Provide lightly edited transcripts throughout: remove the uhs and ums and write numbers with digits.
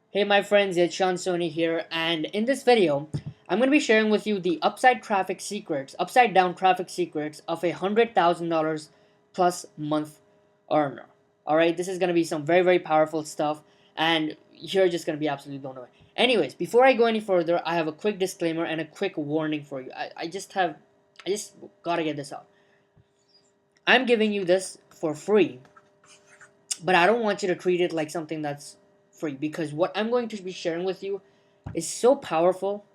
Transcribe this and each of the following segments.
Hey my friends, it's Sean Sony here, and in this video, I'm going to be sharing with you the upside down traffic secrets of $100,000 plus month earner. Alright, this is going to be some very powerful stuff, and you're just going to be absolutely blown away. Anyways, before I go any further, I have a quick disclaimer and a quick warning for you. I just gotta get this out. I'm giving you this for free, but I don't want you to treat it like something that's free, because what I'm going to be sharing with you is so powerful,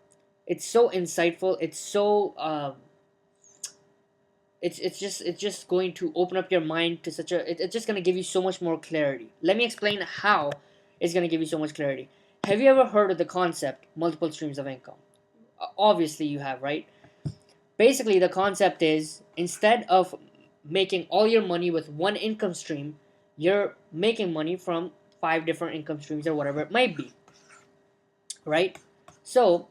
it's so insightful, it's just going to open up your mind to it's just going to give you so much more clarity. Let me explain how it's going to give you so much clarity. Have you ever heard of the concept multiple streams of income? Obviously you have, right? Basically the concept is, instead of making all your money with one income stream, you're making money from five different income streams or whatever it might be, right? So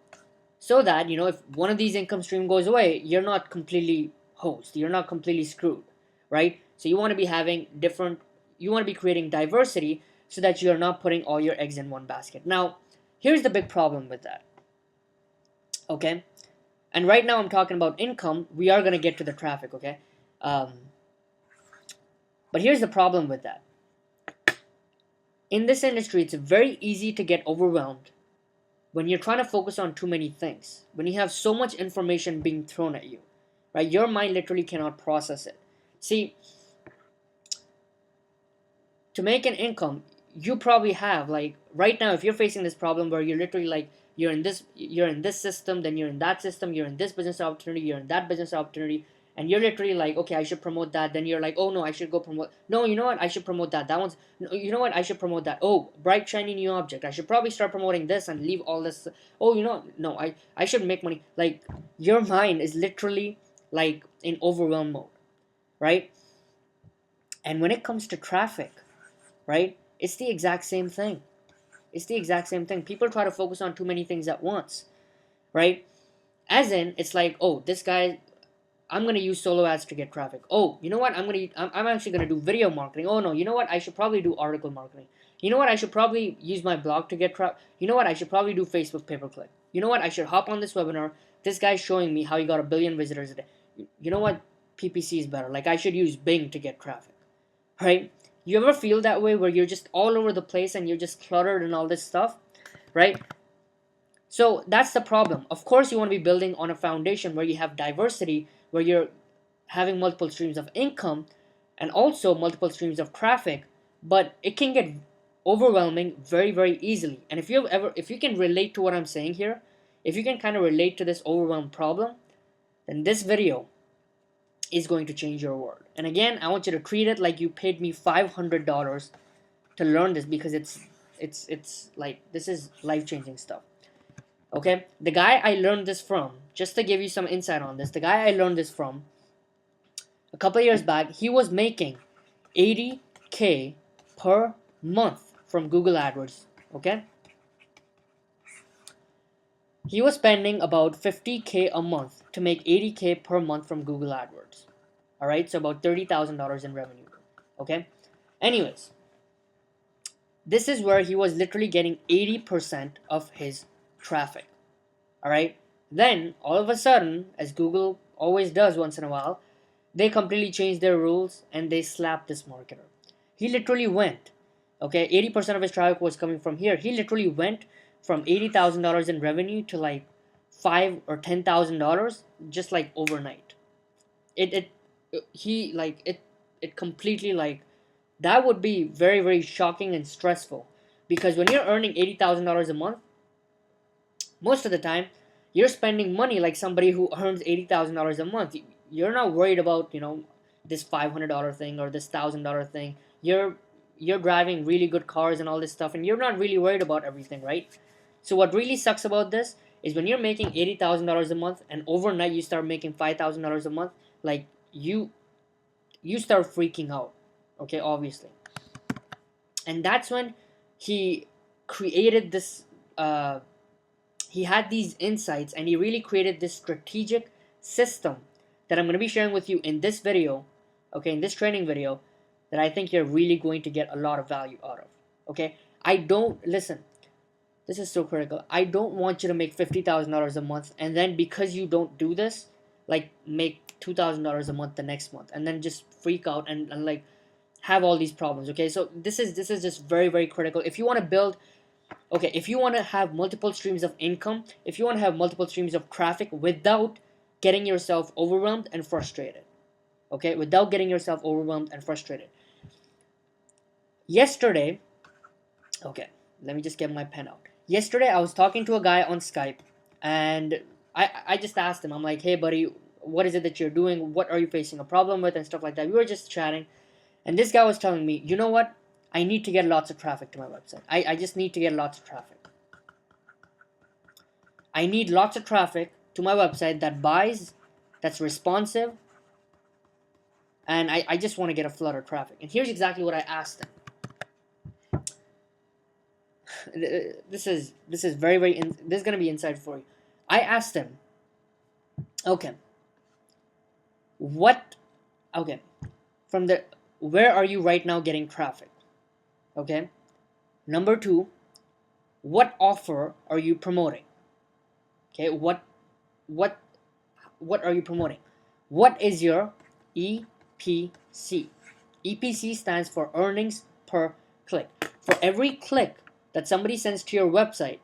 that, if one of these income stream goes away, you're not completely hosed, you're not completely screwed, right? So you want to be having different, you want to be creating diversity so that you're not putting all your eggs in one basket. Now, here's the big problem with that, okay? And right now I'm talking about income. We are going to get to the traffic, okay? um, but here's the problem with that. In this industry, it's very easy to get overwhelmed when you're trying to focus on too many things, when you have so much information being thrown at you, right? Your mind literally cannot process it. See, to make an income, you probably have, like, right now, if you're facing this problem where you're literally like, you're in this system, then you're in that system, you're in this business opportunity, you're in that business opportunity, and you're literally like, okay, I should promote that. Then you're like, oh no, I should go promote, no, you know what, I should promote that, that one's, no, you know what, I should promote that, oh, bright shiny new object, I should probably start promoting this and leave all this. Oh, no, I should make money. Like, your mind is literally like in overwhelm mode, right? And when it comes to traffic, right, it's the exact same thing. It's the exact same thing. People try to focus on too many things at once, right? As in, it's like, oh, this guy, I'm gonna use solo ads to get traffic. Oh, you know what? I'm actually gonna do video marketing. Oh no, you know what? I should probably do article marketing. You know what? I should probably use my blog to get traffic. You know what? I should probably do Facebook pay per click. You know what? I should hop on this webinar. This guy's showing me how he got 1 billion visitors a day. You know what? PPC is better. Like, I should use Bing to get traffic, right? You ever feel that way, where you're just all over the place and you're just cluttered and all this stuff, right? So that's the problem. Of course, you want to be building on a foundation where you have diversity, where you're having multiple streams of income and also multiple streams of traffic, but it can get overwhelming very easily. And if you can relate to what I'm saying here, if you can kind of relate to this overwhelm problem, then this video is going to change your world. And again, I want you to treat it like you paid me $500 to learn this, because it's like, this is life-changing stuff. Okay, the guy I learned this from, just to give you some insight on this, the guy I learned this from a couple of years back, he was making 80K per month from Google AdWords. Okay, he was spending about 50K a month to make 80K per month from Google AdWords. All right, so about $30,000 in revenue. Okay, anyways, this is where he was literally getting 80% of his traffic. All right, then all of a sudden, as Google always does once in a while, they completely changed their rules and they slapped this marketer. He literally went, okay, 80% of his traffic was coming from here. He literally went from $80,000 in revenue to like $5,000 or $10,000 just like overnight. It completely, like, that would be very shocking and stressful, because when you're earning $80,000 a month, most of the time you're spending money like somebody who earns $80,000 a month. You're not worried about, this $500 thing or this $1,000 thing. You're driving really good cars and all this stuff, and you're not really worried about everything, right? So what really sucks about this is when you're making $80,000 a month and overnight you start making $5,000 a month, like, you start freaking out, okay, obviously. And that's when he created this, he had these insights, and he really created this strategic system that I'm going to be sharing with you in this video, okay, in this training video, that I think you're really going to get a lot of value out of, okay? I don't, listen, this is so critical. I don't want you to make $50,000 a month, and then because you don't do this, like make $2,000 a month the next month, and then just freak out and like have all these problems. Okay, so this is just very, very critical. If you want to build, okay, if you want to have multiple streams of income, if you want to have multiple streams of traffic without getting yourself overwhelmed and frustrated, okay, without getting yourself overwhelmed and frustrated. Yesterday, okay, let me just get my pen out. Yesterday, I was talking to a guy on Skype, and I just asked him, I'm like, hey, buddy, what is it that you're doing? What are you facing a problem with? And stuff like that. We were just chatting, and this guy was telling me, you know what? I need to get lots of traffic to my website. I just need to get lots of traffic. I need lots of traffic to my website that buys, that's responsive, and I just want to get a flood of traffic. And here's exactly what I asked him. This is very, very this is gonna be inside for you. I asked him, okay, from the where are you right now getting traffic? Okay, number two, what offer are you promoting? Okay, what are you promoting? What is your EPC? EPC stands for earnings per click. For every click that somebody sends to your website,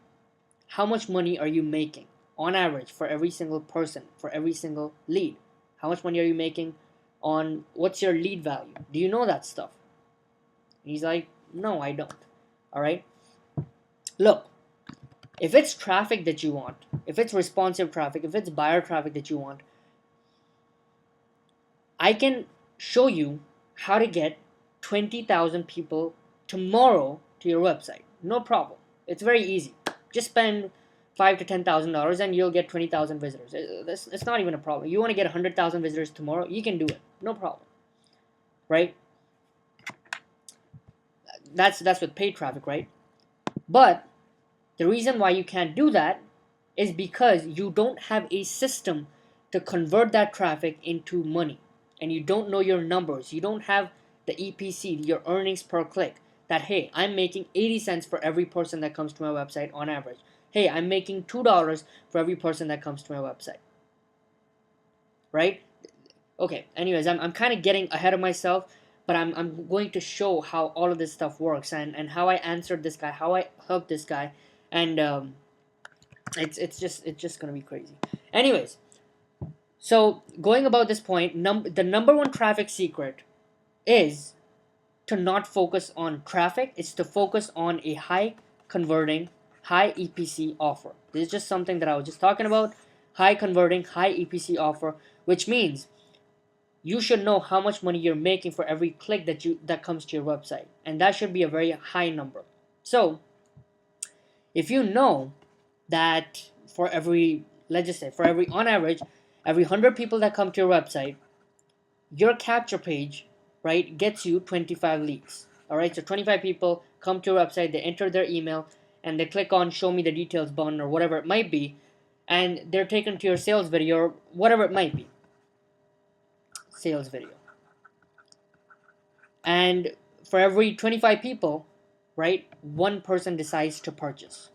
how much money are you making on average for every single person, for every single lead? How much money are you making on, what's your lead value? Do you know that stuff? And he's like, no, I don't. All right. Look, if it's traffic that you want, if it's responsive traffic, if it's buyer traffic that you want, I can show you how to get 20,000 people tomorrow to your website. No problem. It's very easy. Just spend $5,000 to $10,000 and you'll get 20,000 visitors. It's not even a problem. You want to get 100,000 visitors tomorrow, you can do it. No problem. Right? That's with paid traffic, right? But the reason why you can't do that is because you don't have a system to convert that traffic into money. And you don't know your numbers. You don't have the EPC, your earnings per click. That, hey, I'm making 80 cents for every person that comes to my website on average. Hey, I'm making $2 for every person that comes to my website. Right? Okay, anyways, I'm kind of getting ahead of myself, but I'm going to show how all of this stuff works and how I answered this guy, how I helped this guy, and it's just gonna be crazy. Anyways, so going about this point, the number one traffic secret is to not focus on traffic. It's to focus on a high converting, high EPC offer. This is just something that I was just talking about. High converting, high EPC offer, which means you should know how much money you're making for every click that comes to your website, and that should be a very high number. So if you know that for every, let's just say, for every, on average, every 100 people that come to your website, your capture page, right, gets you 25 leads. All right, so 25 people come to your website, they enter their email, and they click on show me the details button or whatever it might be, and they're taken to your sales video or whatever it might be. Sales video. And for every 25 people, right, one person decides to purchase.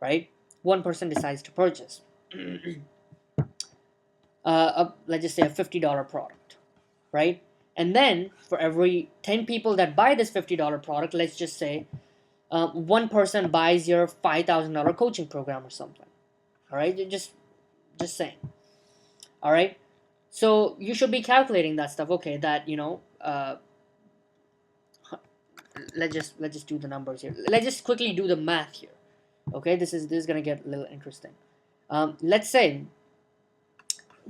Right? One person decides to purchase. Let's just say a $50 product. Right? And then for every 10 people that buy this $50 product, let's just say one person buys your $5,000 coaching program or something. All right? Just saying. All right? So you should be calculating that stuff. Okay, that, let's just do the numbers here. Let's just quickly do the math here. Okay, this is gonna get a little interesting. Let's say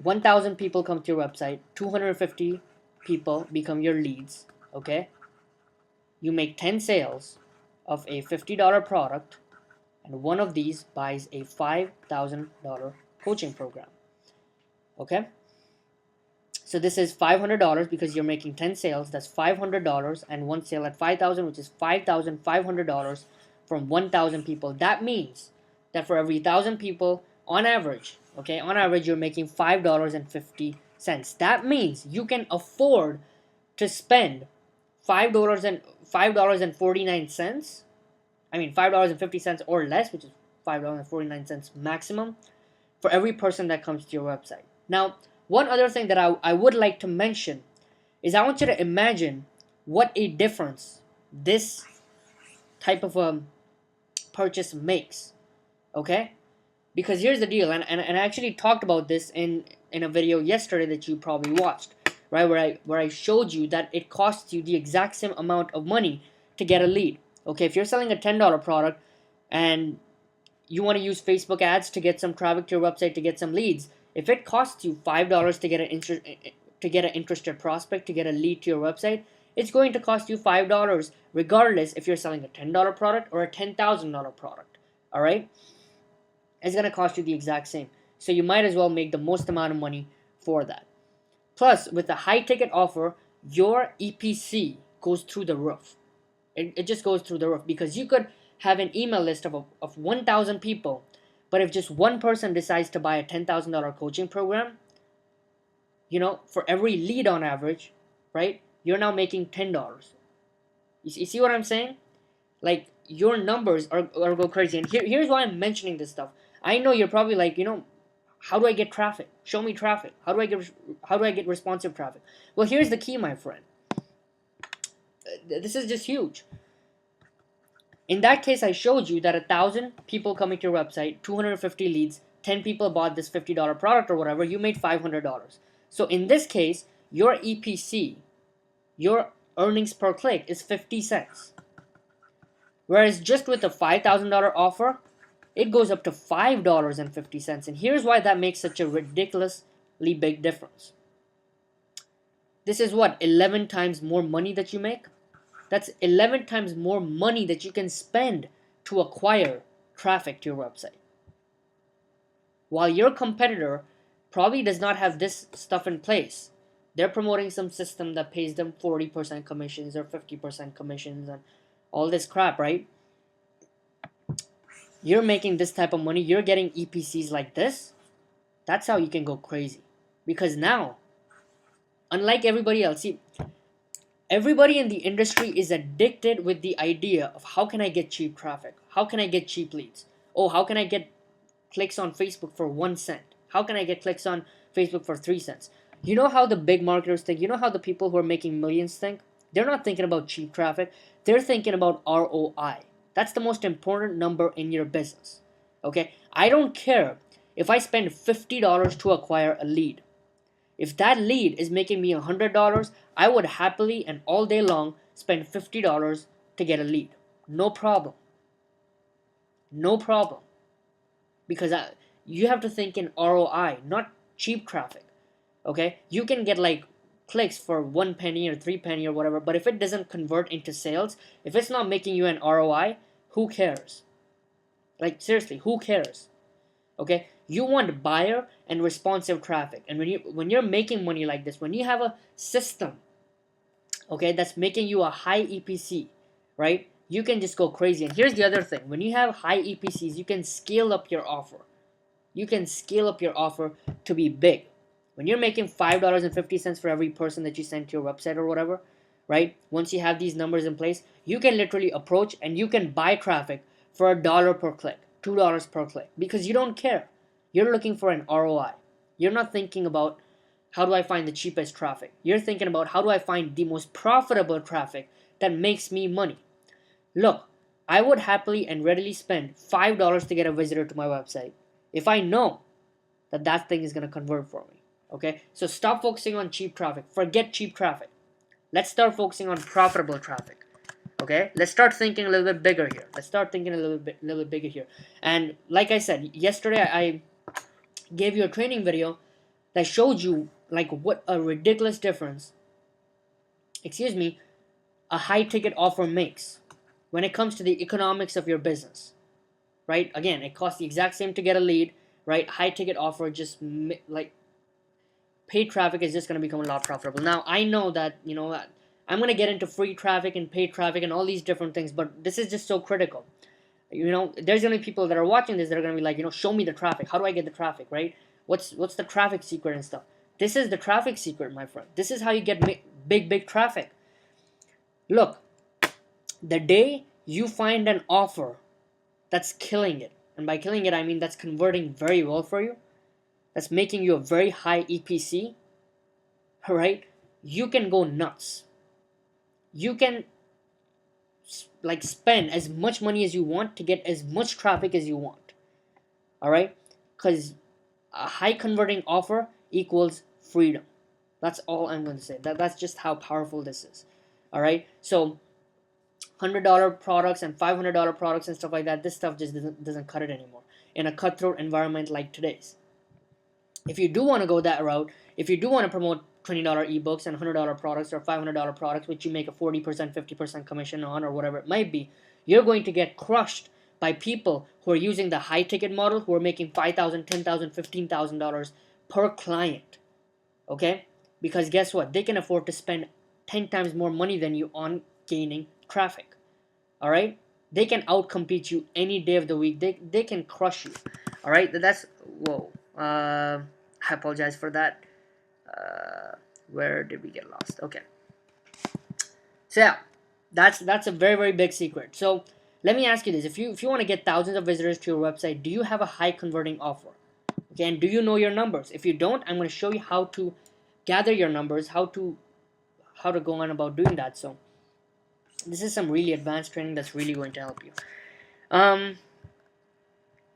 1,000 people come to your website, 250 people become your leads. Okay, you make 10 sales of a $50 product, and one of these buys a $5,000 coaching program. Okay. So this is $500 because you're making 10 sales. That's $500 and one sale at $5,000, which is $5,500 from 1,000 people. That means that for every 1,000 people, on average, okay, on average, you're making $5.50. That means you can afford to spend $5.49 I mean $5.50 or less, which is $5.49 maximum for every person that comes to your website. Now, one other thing that I would like to mention is I want you to imagine what a difference this type of a purchase makes. Okay? Because here's the deal, and I actually talked about this in a video yesterday that you probably watched, right? Where I showed you that it costs you the exact same amount of money to get a lead. Okay, if you're selling a $10 product and you want to use Facebook ads to get some traffic to your website to get some leads, if it costs you $5 to get an interested prospect, to get a lead to your website, it's going to cost you $5 regardless if you're selling a $10 product or a $10,000 product. All right? It's going to cost you the exact same. So you might as well make the most amount of money for that. Plus, with a high ticket offer, your EPC goes through the roof. It just goes through the roof, because you could have an email list of 1,000 people, but if just one person decides to buy a $10,000 coaching program, for every lead on average, right, you're now making $10. You see what I'm saying? Like, your numbers are go crazy. And here's why I'm mentioning this stuff. I know you're probably like, how do I get traffic? Show me traffic. How do I get responsive traffic? Well, here's the key, my friend. This is just huge. In that case, I showed you that 1,000 people coming to your website, 250 leads, 10 people bought this $50 product or whatever, you made $500. So in this case, your EPC, your earnings per click, is 50 cents. Whereas just with a $5,000 offer, it goes up to $5.50. And here's why that makes such a ridiculously big difference. This is what, 11 times more money that you make? That's 11 times more money that you can spend to acquire traffic to your website. While your competitor probably does not have this stuff in place. They're promoting some system that pays them 40% commissions or 50% commissions and all this crap, right? You're making this type of money. You're getting EPCs like this. That's how you can go crazy. Because now, unlike everybody else, see, everybody in the industry is addicted with the idea of how can I get cheap traffic? How can I get cheap leads? Oh, how can I get clicks on Facebook for 1 cent? How can I get clicks on Facebook for 3 cents? You know how the big marketers think? You know how the people who are making millions think? They're not thinking about cheap traffic. They're thinking about ROI. That's the most important number in your business. Okay? I don't care if I spend $50 to acquire a lead. If that lead is making me $100, I would happily and all day long spend $50 to get a lead. No problem. No problem. Because you have to think in ROI, not cheap traffic. Okay? You can get like clicks for 1 penny or 3 penny or whatever, but if it doesn't convert into sales, if it's not making you an ROI, who cares? Like, seriously, who cares? Okay? You want buyer and responsive traffic. And when you're making money like this, when you have a system, okay, that's making you a high EPC, right? You can just go crazy. And here's the other thing. When you have high EPCs, you can scale up your offer. You can scale up your offer to be big. When you're making $5.50 for every person that you send to your website or whatever, right? Once you have these numbers in place, you can literally approach and you can buy traffic for $1 per click, $2 per click, because you don't care. You're looking for an ROI. You're not thinking about how do I find the cheapest traffic. You're thinking about how do I find the most profitable traffic that makes me money. Look, I would happily and readily spend $5 to get a visitor to my website if I know that that thing is going to convert for me. Okay? So stop focusing on cheap traffic. Forget cheap traffic. Let's start focusing on profitable traffic. Okay? Let's start thinking a little bit bigger here. Let's start thinking a little bit bigger here. And like I said, yesterday I gave you a training video that showed you like what a ridiculous difference, a high ticket offer makes when it comes to the economics of your business, right? Again, it costs the exact same to get a lead, right? High ticket offer, just like paid traffic is just going to become a lot profitable. Now, I know that, I'm going to get into free traffic and paid traffic and all these different things, but this is just so critical. There's going to be people that are watching this that are going to be like, show me the traffic. How do I get the traffic, right? What's the traffic secret and stuff? This is the traffic secret, my friend. This is how you get big traffic. Look, the day you find an offer that's killing it. And by killing it, I mean that's converting very well for you. That's making you a very high EPC. All right? You can go nuts. You can like spend as much money as you want to get as much traffic as you want. All right? Because a high converting offer equals freedom. That's all I'm going to say. That's just how powerful this is. All right? So $100 products and $500 products and stuff like that, this stuff just doesn't cut it anymore in a cutthroat environment like today's. If you do want to go that route, if you do want to promote $20 ebooks and $100 products or $500 products, which you make a 40%, 50% commission on or whatever it might be, you're going to get crushed by people who are using the high ticket model, who are making $5,000, $10,000, $15,000 per client. Okay? Because guess what? They can afford to spend 10 times more money than you on gaining traffic. All right? They can outcompete you any day of the week. They can crush you. All right? That's whoa. I apologize for that. Where did we get lost? Okay. So yeah, that's a very, very big secret. So let me ask you this: if you want to get thousands of visitors to your website, do you have a high converting offer? Okay, and do you know your numbers? If you don't, I'm going to show you how to gather your numbers, how to go on about doing that. So this is some really advanced training that's really going to help you. And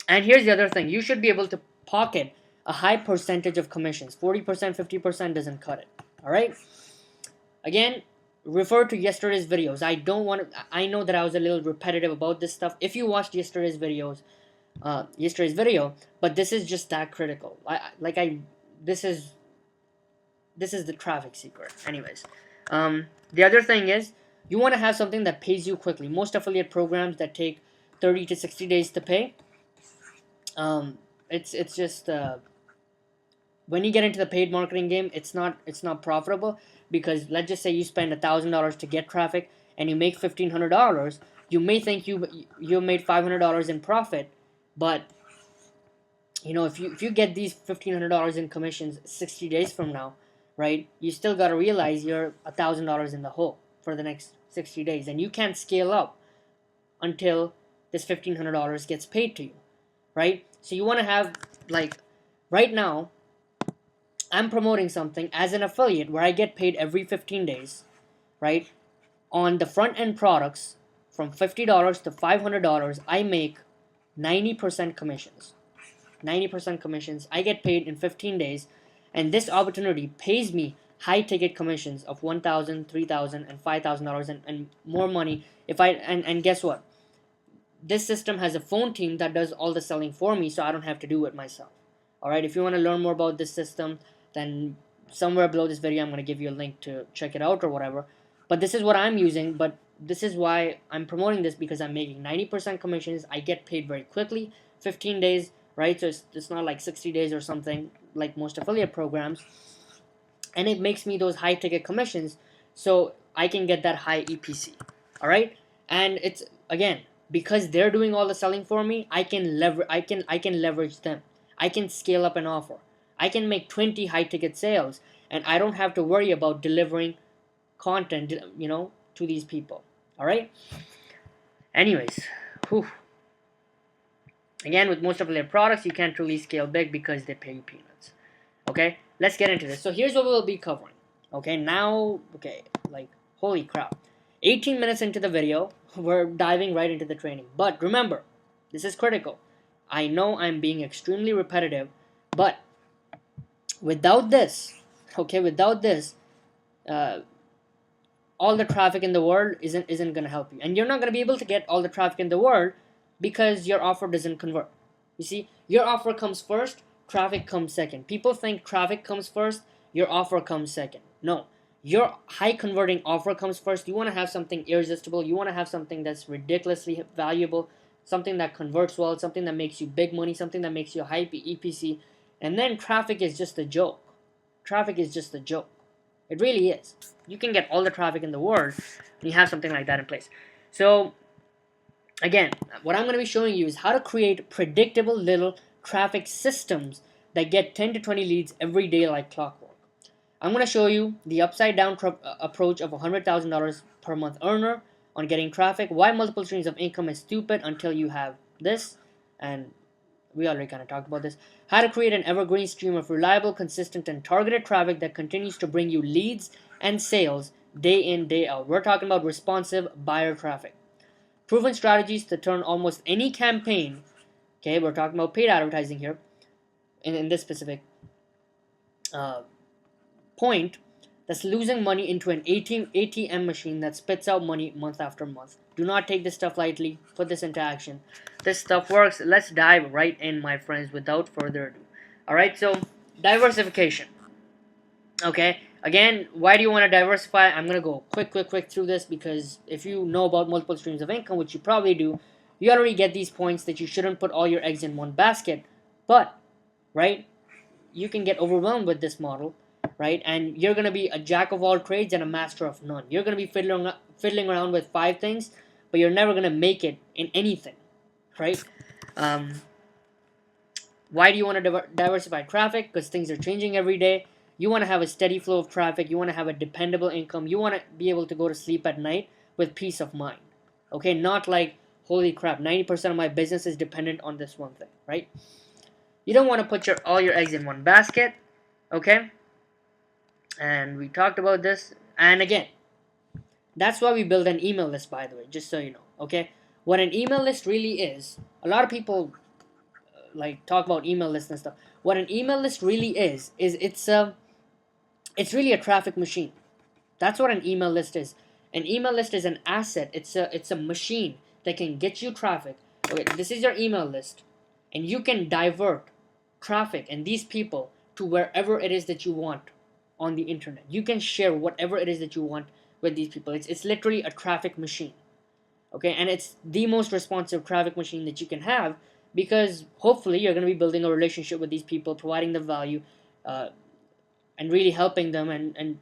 here's the other thing: you should be able to pocket a high percentage of commissions. 40%, 50% doesn't cut it. All right. Again, refer to yesterday's videos. I know that I was a little repetitive about this stuff. If you watched yesterday's video, but this is just that critical. This is the traffic secret. Anyways, the other thing is you want to have something that pays you quickly. Most affiliate programs that take 30 to 60 days to pay. It's just when you get into the paid marketing game, it's not profitable, because let's just say you spend $1,000 to get traffic and you make $1,500. You may think you made $500 in profit, but you know, if you get these $1,500 in commissions 60 days from now, right? You still got to realize you're $1,000 in the hole for the next 60 days, and you can't scale up until this $1,500 gets paid to you, right? So you want to have, like, right now, I'm promoting something as an affiliate where I get paid every 15 days, right? On the front end products, from $50 to $500, I make 90% commissions. 90% commissions. I get paid in 15 days, and this opportunity pays me high ticket commissions of $1,000, $3,000, and $5,000 and more money. And guess what? This system has a phone team that does all the selling for me, so I don't have to do it myself. All right. If you want to learn more about this system, then somewhere below this video I'm going to give you a link to check it out or whatever. But this is what I'm using. But this is why I'm promoting this, because I'm making 90% commissions. I get paid very quickly, 15 days, right? So it's not like 60 days or something like most affiliate programs. And it makes me those high ticket commissions, so I can get that high EPC. All right. And it's, again, because they're doing all the selling for me, I can leverage them. I can scale up an offer. I can make 20 high ticket sales, and I don't have to worry about delivering content, you know, to these people. All right. Anyways, whew. Again, with most affiliate products, you can't really scale big because they pay you peanuts. Okay, let's get into this. So here's what we'll be covering. Okay, now, okay, like, holy crap. 18 minutes into the video, we're diving right into the training. But remember, this is critical. I know I'm being extremely repetitive, but without this, all the traffic in the world isn't going to help you. And you're not going to be able to get all the traffic in the world because your offer doesn't convert. You see, your offer comes first, traffic comes second. People think traffic comes first, your offer comes second. No, your high converting offer comes first. You want to have something irresistible. You want to have something that's ridiculously valuable, something that converts well, something that makes you big money, something that makes you a high EPC. And then traffic is just a joke. Traffic is just a joke. It really is. You can get all the traffic in the world when you have something like that in place. So, again, what I'm going to be showing you is how to create predictable little traffic systems that get 10 to 20 leads every day like clockwork. I'm going to show you the upside down approach of $100,000 per month earner on getting traffic. Why multiple streams of income is stupid until you have this, and we already kind of talked about this. How to create an evergreen stream of reliable, consistent, and targeted traffic that continues to bring you leads and sales day in, day out. We're talking about responsive buyer traffic. Proven strategies to turn almost any campaign, okay, we're talking about paid advertising here, in this specific point, that's losing money into an ATM machine that spits out money month after month. Do not take this stuff lightly. Put this into action. This stuff works. Let's dive right in, my friends, without further ado. Alright, so diversification. Okay, again, why do you want to diversify? I'm going to go quick through this, because if you know about multiple streams of income, which you probably do, you already get these points that you shouldn't put all your eggs in one basket. But, right, you can get overwhelmed with this model, right? And you're going to be a jack of all trades and a master of none. You're going to be fiddling around with 5 things, but you're never going to make it in anything, right? Why do you want to diversify traffic? Because things are changing every day. You want to have a steady flow of traffic. You want to have a dependable income. You want to be able to go to sleep at night with peace of mind. Okay, not like, holy crap, 90% of my business is dependent on this one thing, right? You don't want to put all your eggs in one basket, okay? And we talked about this. And again, that's why we build an email list, by the way, just so you know, okay? What an email list really is, a lot of people like talk about email lists and stuff. What an email list really is it's really a traffic machine. That's what an email list is. An email list is an asset. It's a machine that can get you traffic. Okay, this is your email list, and you can divert traffic and these people to wherever it is that you want on the internet. You can share whatever it is that you want with these people. It's literally a traffic machine. Okay, and it's the most responsive traffic machine that you can have, because hopefully you're going to be building a relationship with these people, providing them value, and really helping them, and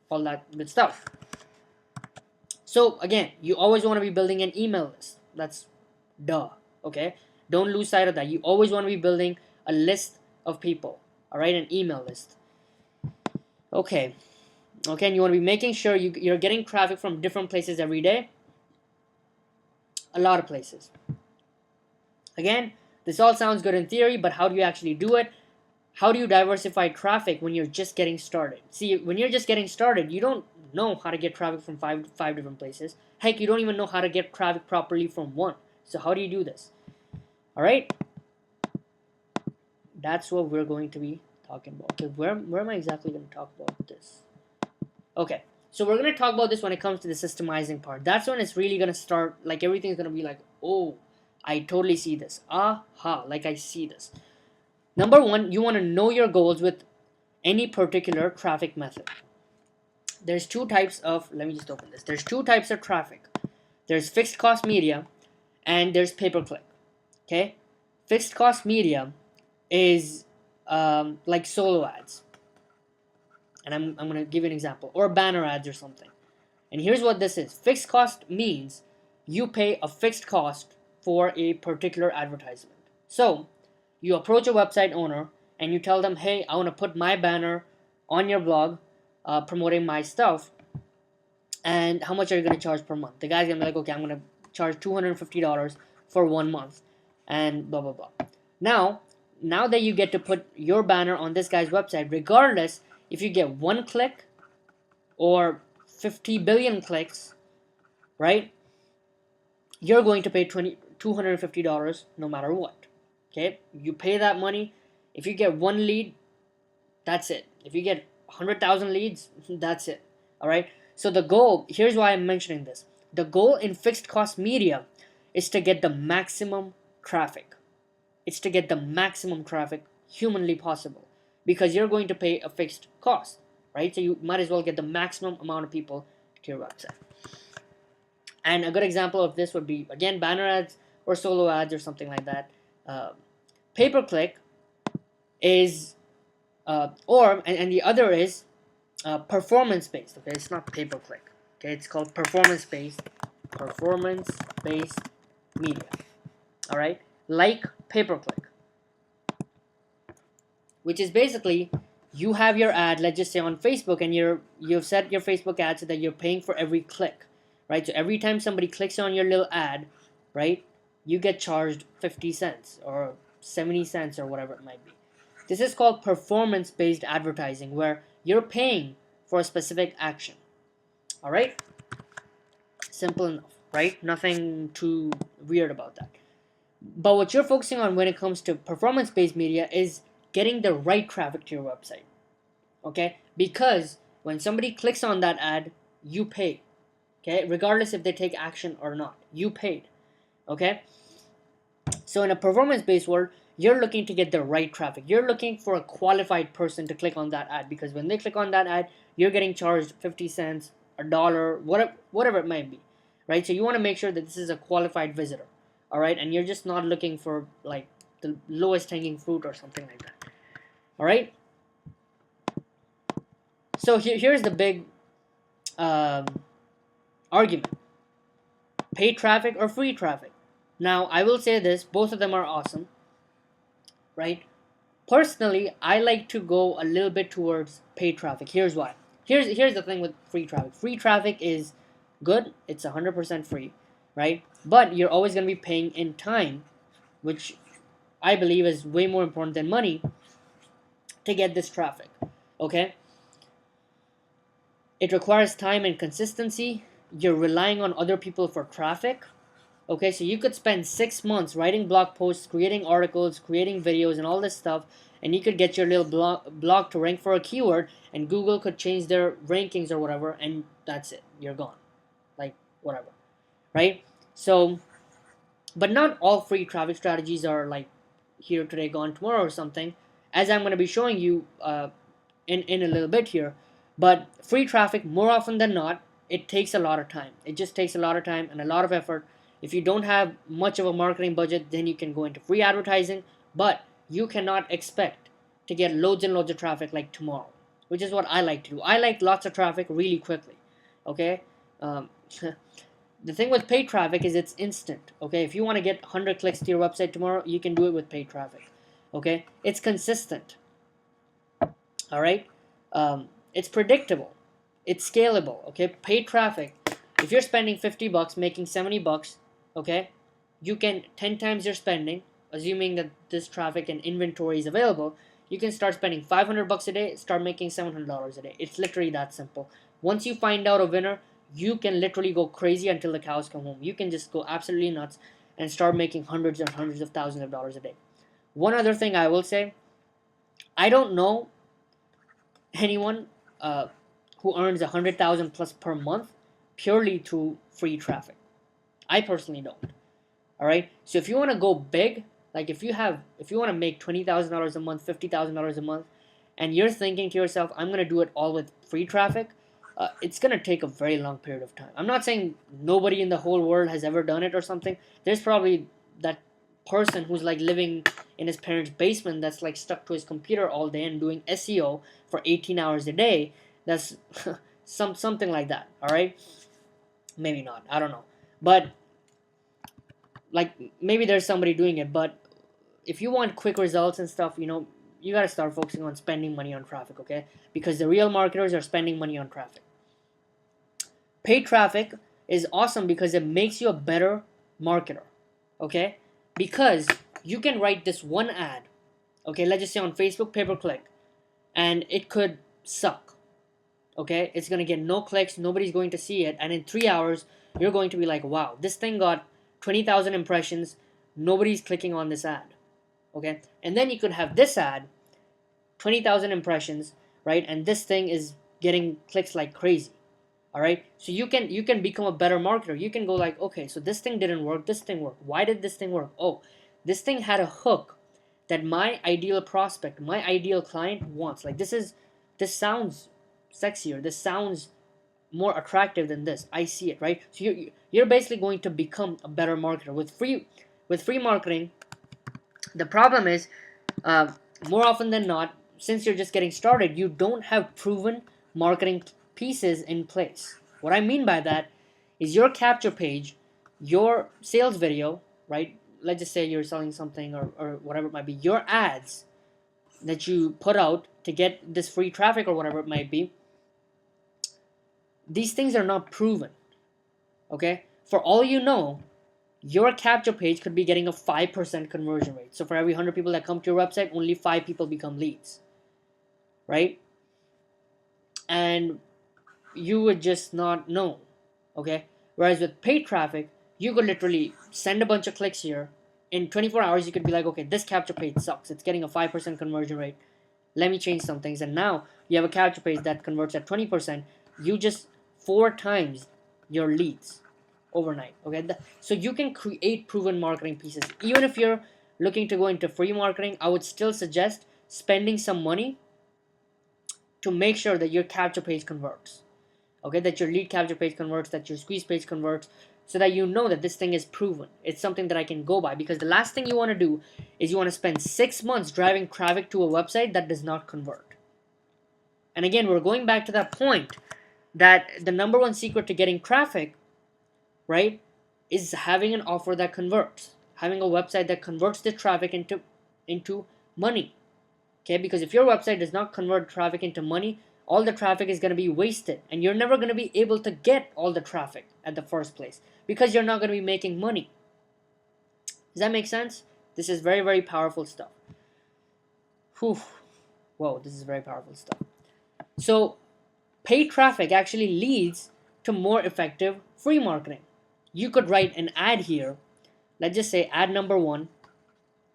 all that good stuff. So again, you always want to be building an email list. That's duh. Okay, don't lose sight of that. You always want to be building a list of people. All right, an email list. Okay, and you want to be making sure you're getting traffic from different places every day. A lot of places. Again, this all sounds good in theory, but how do you actually do it? How do you diversify traffic when you're just getting started? See, when you're just getting started, you don't know how to get traffic from five different places. Heck, you don't even know how to get traffic properly from one. So how do you do this? All right, that's what we're going to be talking about. Okay, where am I exactly going to talk about this? Okay, so we're going to talk about this when it comes to the systemizing part. That's when it's really going to start, like everything's going to be like, oh, I totally see this. Aha, like I see this. Number one, you want to know your goals with any particular traffic method. There's 2 types of, let me just open this. There's 2 types of traffic. There's fixed cost media and there's pay-per-click. Okay? Fixed cost media is like solo ads. And I'm going to give you an example. Or banner ads or something. And here's what this is. Fixed cost means you pay a fixed cost for a particular advertisement. So, you approach a website owner and you tell them, hey, I want to put my banner on your blog promoting my stuff. And how much are you going to charge per month? The guy's going to be like, okay, I'm going to charge $250 for 1 month. And blah, blah, blah. Now that you get to put your banner on this guy's website, regardless if you get 1 click or 50 billion clicks, right? You're going to pay $250 no matter what. Okay, you pay that money. If you get 1 lead, that's it. If you get 100,000 leads, that's it. All right. So the goal, here's why I'm mentioning this. The goal in fixed cost media is to get the maximum traffic. It's to get the maximum traffic humanly possible, because you're going to pay a fixed cost, right? So you might as well get the maximum amount of people to your website. And a good example of this would be, again, banner ads or solo ads or something like that. Pay-per-click is, and the other is performance-based. Okay, it's not pay-per-click. Okay, it's called performance-based media. All right, like pay-per-click, which is basically you have your ad, let's just say on Facebook, and you've set your Facebook ad so that you're paying for every click, right? So every time somebody clicks on your little ad, right, you get charged 50 cents or 70 cents or whatever it might be. This is called performance-based advertising, where you're paying for a specific action. All right? Simple enough, right? Nothing too weird about that. But what you're focusing on when it comes to performance-based media is getting the right traffic to your website. Okay? Because when somebody clicks on that ad, you pay. Okay? Regardless if they take action or not, you paid. Okay? So in a performance-based world, you're looking to get the right traffic. You're looking for a qualified person to click on that ad, because when they click on that ad, you're getting charged 50 cents, a dollar, whatever it might be, right? So you want to make sure that this is a qualified visitor, all right? And you're just not looking for like the lowest hanging fruit or something like that, all right? So here's the big argument: paid traffic or free traffic. Now, I will say this, both of them are awesome, right? Personally, I like to go a little bit towards paid traffic. Here's why. Here's the thing with free traffic. Free traffic is good. It's 100% free, right? But you're always going to be paying in time, which I believe is way more important than money, to get this traffic, okay? It requires time and consistency. You're relying on other people for traffic. Okay, so you could spend 6 months writing blog posts, creating articles, creating videos, and all this stuff, and you could get your little blog to rank for a keyword, and Google could change their rankings or whatever, and that's it. You're gone. Like, whatever. Right? So, but not all free traffic strategies are like here today, gone tomorrow or something, as I'm going to be showing you in a little bit here. But free traffic, more often than not, it takes a lot of time. It just takes a lot of time and a lot of effort. If you don't have much of a marketing budget, then you can go into free advertising, but you cannot expect to get loads and loads of traffic like tomorrow, which is what I like to do. I like lots of traffic really quickly, okay? The thing with paid traffic is it's instant, okay? If you want to get 100 clicks to your website tomorrow, you can do it with paid traffic, okay? It's consistent, all right? It's predictable. It's scalable, okay? Paid traffic, if you're spending 50 bucks, making 70 bucks, okay, you can 10 times your spending, assuming that this traffic and inventory is available. You can start spending 500 bucks a day, start making $700 a day. It's literally that simple. Once you find out a winner, you can literally go crazy until the cows come home. You can just go absolutely nuts and start making hundreds and hundreds of thousands of dollars a day. One other thing I will say, I don't know anyone who earns 100,000 plus per month purely through free traffic. I personally don't. All right. So if you want to go big, like if you want to make $20,000 a month, $50,000 a month, and you're thinking to yourself, I'm going to do it all with free traffic, it's going to take a very long period of time. I'm not saying nobody in the whole world has ever done it or something. There's probably that person who's like living in his parents' basement that's like stuck to his computer all day and doing SEO for 18 hours a day. That's something like that. All right. Maybe not. I don't know. But like maybe there's somebody doing it. But if you want quick results and stuff, you got to start focusing on spending money on traffic, okay? Because the real marketers are spending money on traffic. Paid traffic is awesome because it makes you a better marketer, okay? Because you can write this one ad, okay? Let's just say on Facebook, pay-per-click, and it could suck, okay? It's going to get no clicks, nobody's going to see it, and in 3 hours, you're going to be like, wow, this thing got 20,000 impressions, nobody's clicking on this ad, okay? And then you could have this ad, 20,000 impressions, right? And this thing is getting clicks like crazy, all right? So you can become a better marketer. You can go like, okay, so this thing didn't work, this thing worked. Why did this thing work? Oh, this thing had a hook that my ideal prospect, my ideal client wants. Like this sounds sexier. This sounds more attractive than this. I see it, right? So you're basically going to become a better marketer with free marketing. The problem is, more often than not, since you're just getting started, you don't have proven marketing pieces in place. What I mean by that is your capture page, your sales video, right? Let's just say you're selling something or whatever it might be, your ads that you put out to get this free traffic or whatever it might be, these things are not proven, Okay, for all you know, your capture page could be getting a 5% conversion rate. So for every 100 people that come to your website, only 5 people become leads, right? And you would just not know. Okay, whereas with paid traffic, you could literally send a bunch of clicks here. In 24 hours, you could be like, okay, this capture page sucks. It's getting a 5% conversion rate. Let me change some things. And now you have a capture page that converts at 20%. You just 4 times your leads overnight. Okay, so you can create proven marketing pieces. Even if you're looking to go into free marketing, I would still suggest spending some money to make sure that your capture page converts. Okay, that your lead capture page converts, that your squeeze page converts, so that you know that this thing is proven. It's something that I can go by, because the last thing you want to do is you want to spend 6 months driving traffic to a website that does not convert. And again, we're going back to that point that the number one secret to getting traffic, right, is having an offer that converts, having a website that converts the traffic into money. Okay, because if your website does not convert traffic into money, all the traffic is going to be wasted, and you're never going to be able to get all the traffic at the first place because you're not going to be making money. Does that make sense? This is very, very powerful stuff. Whew. Whoa, this is very powerful stuff. So paid traffic actually leads to more effective free marketing. You could write an ad here. Let's just say ad number 1,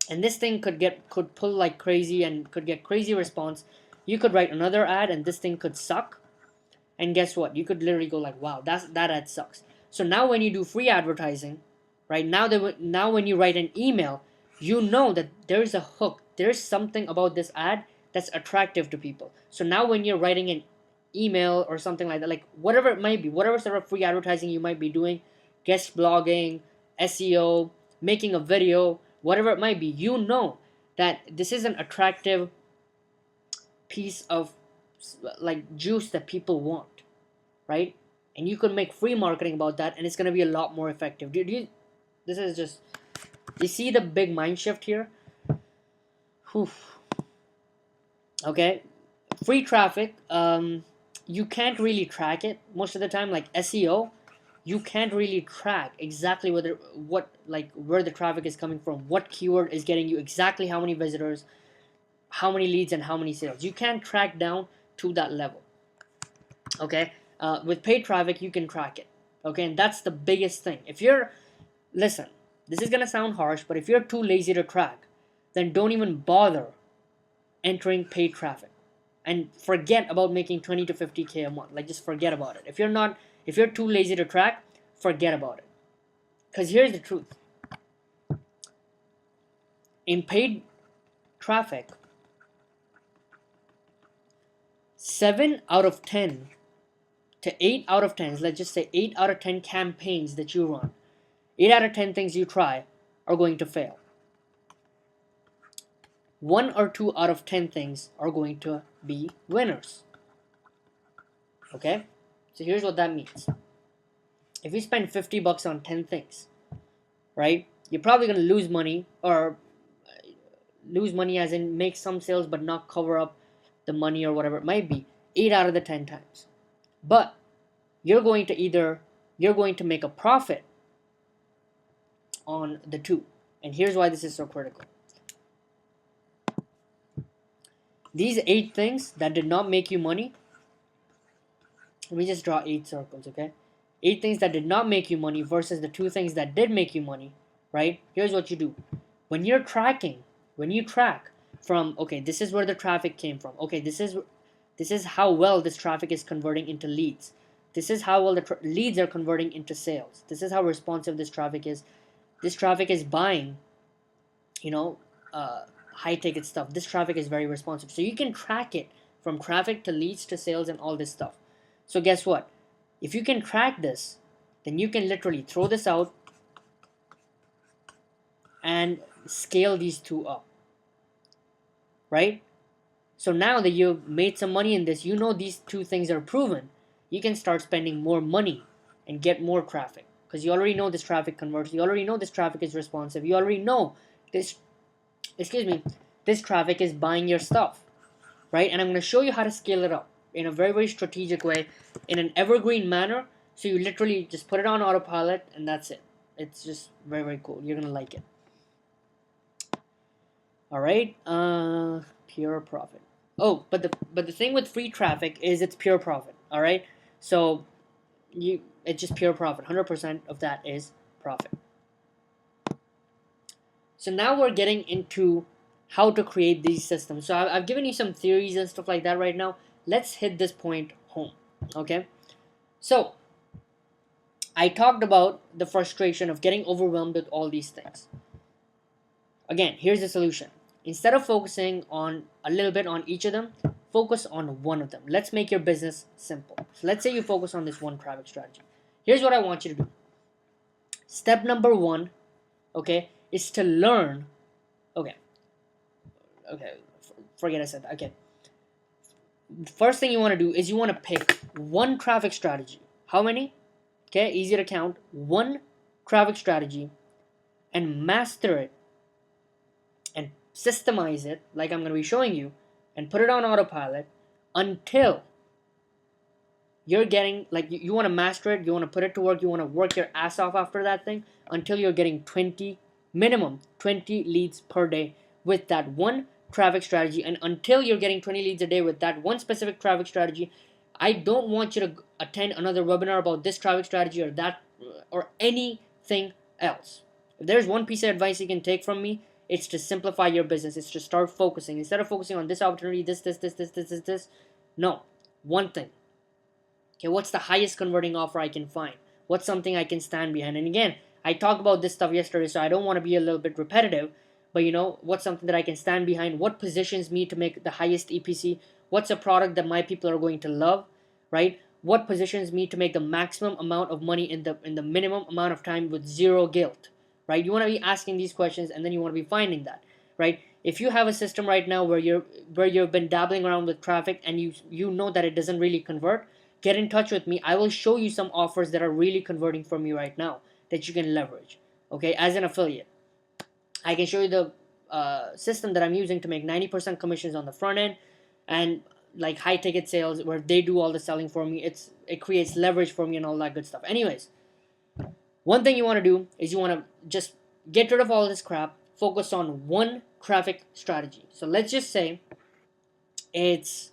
and this thing could pull like crazy and could get crazy response. You could write another ad and this thing could suck, and guess what, you could literally go like, wow, that ad sucks. So now when you do free advertising, right, now when you write an email, you know that there's a hook, there's something about this ad that's attractive to people. So now when you're writing an email or something like that, like whatever it might be, whatever sort of free advertising you might be doing, guest blogging, SEO, making a video, whatever it might be, you know that this is an attractive piece of like juice that people want, right? And you can make free marketing about that, and it's going to be a lot more effective. This is just, you see the big mind shift here? Whew. Okay, free traffic, you can't really track it most of the time. Like SEO, you can't really track exactly where the traffic is coming from, what keyword is getting you exactly how many visitors, how many leads, and how many sales. You can't track down to that level. Okay, with paid traffic you can track it. Okay, and that's the biggest thing. Listen, this is gonna sound harsh, but if you're too lazy to track, then don't even bother entering paid traffic, and forget about making 20 to 50K a month. Like, just forget about it. If you're too lazy to track, forget about it. Because here's the truth. In paid traffic, 7 out of 10 to 8 out of 10, let's just say 8 out of 10 campaigns that you run, 8 out of 10 things you try are going to fail. 1 or 2 out of 10 things are going to be winners. Okay? So here's what that means. If you spend $50 on 10 things, right, you're probably going to lose money, or lose money as in make some sales but not cover up the money or whatever it might be, 8 out of the 10 times. But you're going to make a profit on the 2. And here's why this is so critical. These 8 things that did not make you money, let me just draw 8 circles, okay? 8 things that did not make you money versus the 2 things that did make you money, right? Here's what you do. When you track from, okay, this is where the traffic came from. Okay, this is how well this traffic is converting into leads. This is how well the leads are converting into sales. This is how responsive this traffic is. This traffic is buying, high ticket stuff. This traffic is very responsive. So you can track it from traffic to leads to sales and all this stuff. So guess what? If you can track this, then you can literally throw this out and scale these 2 up. Right? So now that you've made some money in this, you know these 2 things are proven, you can start spending more money and get more traffic. Because you already know this traffic converts. You already know this traffic is responsive. You already know this traffic is buying your stuff. Right? And I'm going to show you how to scale it up in a very, very strategic way, in an evergreen manner, So you literally just put it on autopilot and that's it. It's just very, very cool. You're gonna like it. All right. Pure profit. Oh, but the thing with free traffic is it's pure profit. All right. So it's just pure profit. 100% of that is profit. So now we're getting into how to create these systems. So I've given you some theories and stuff like that right now. Let's hit this point home. Okay. So I talked about the frustration of getting overwhelmed with all these things. Again, here's the solution. Instead of focusing on a little bit on each of them, focus on one of them. Let's make your business simple. So let's say you focus on this one traffic strategy. Here's what I want you to do. Step number 1, okay, is to learn. Okay, forget I said that. Okay. First thing you want to do is you want to pick one traffic strategy. How many? Okay, easy to count. One traffic strategy and master it and systemize it like I'm going to be showing you and put it on autopilot until you're getting, like, you want to master it, you want to put it to work, you want to work your ass off after that thing until you're getting minimum 20 leads per day with that one traffic strategy. And until you're getting 20 leads a day with that one specific traffic strategy, I don't want you to attend another webinar about this traffic strategy or that or anything else. If there's one piece of advice you can take from me, it's to simplify your business. It's to start focusing. Instead of focusing on this opportunity, this. No, one thing. Okay, what's the highest converting offer I can find? What's something I can stand behind? And again, I talked about this stuff yesterday, so I don't want to be a little bit repetitive. But what's something that I can stand behind? What positions me to make the highest EPC? What's a product that my people are going to love, right? What positions me to make the maximum amount of money in the minimum amount of time with zero guilt, right? You want to be asking these questions, and then you want to be finding that, right? If you have a system right now where you've been dabbling around with traffic and you know that it doesn't really convert, get in touch with me. I will show you some offers that are really converting for me right now that you can leverage, okay, as an affiliate. I can show you the system that I'm using to make 90% commissions on the front end and like high ticket sales where they do all the selling for me. It creates leverage for me and all that good stuff. Anyways, one thing you want to do is you want to just get rid of all this crap, focus on one traffic strategy. So let's just say it's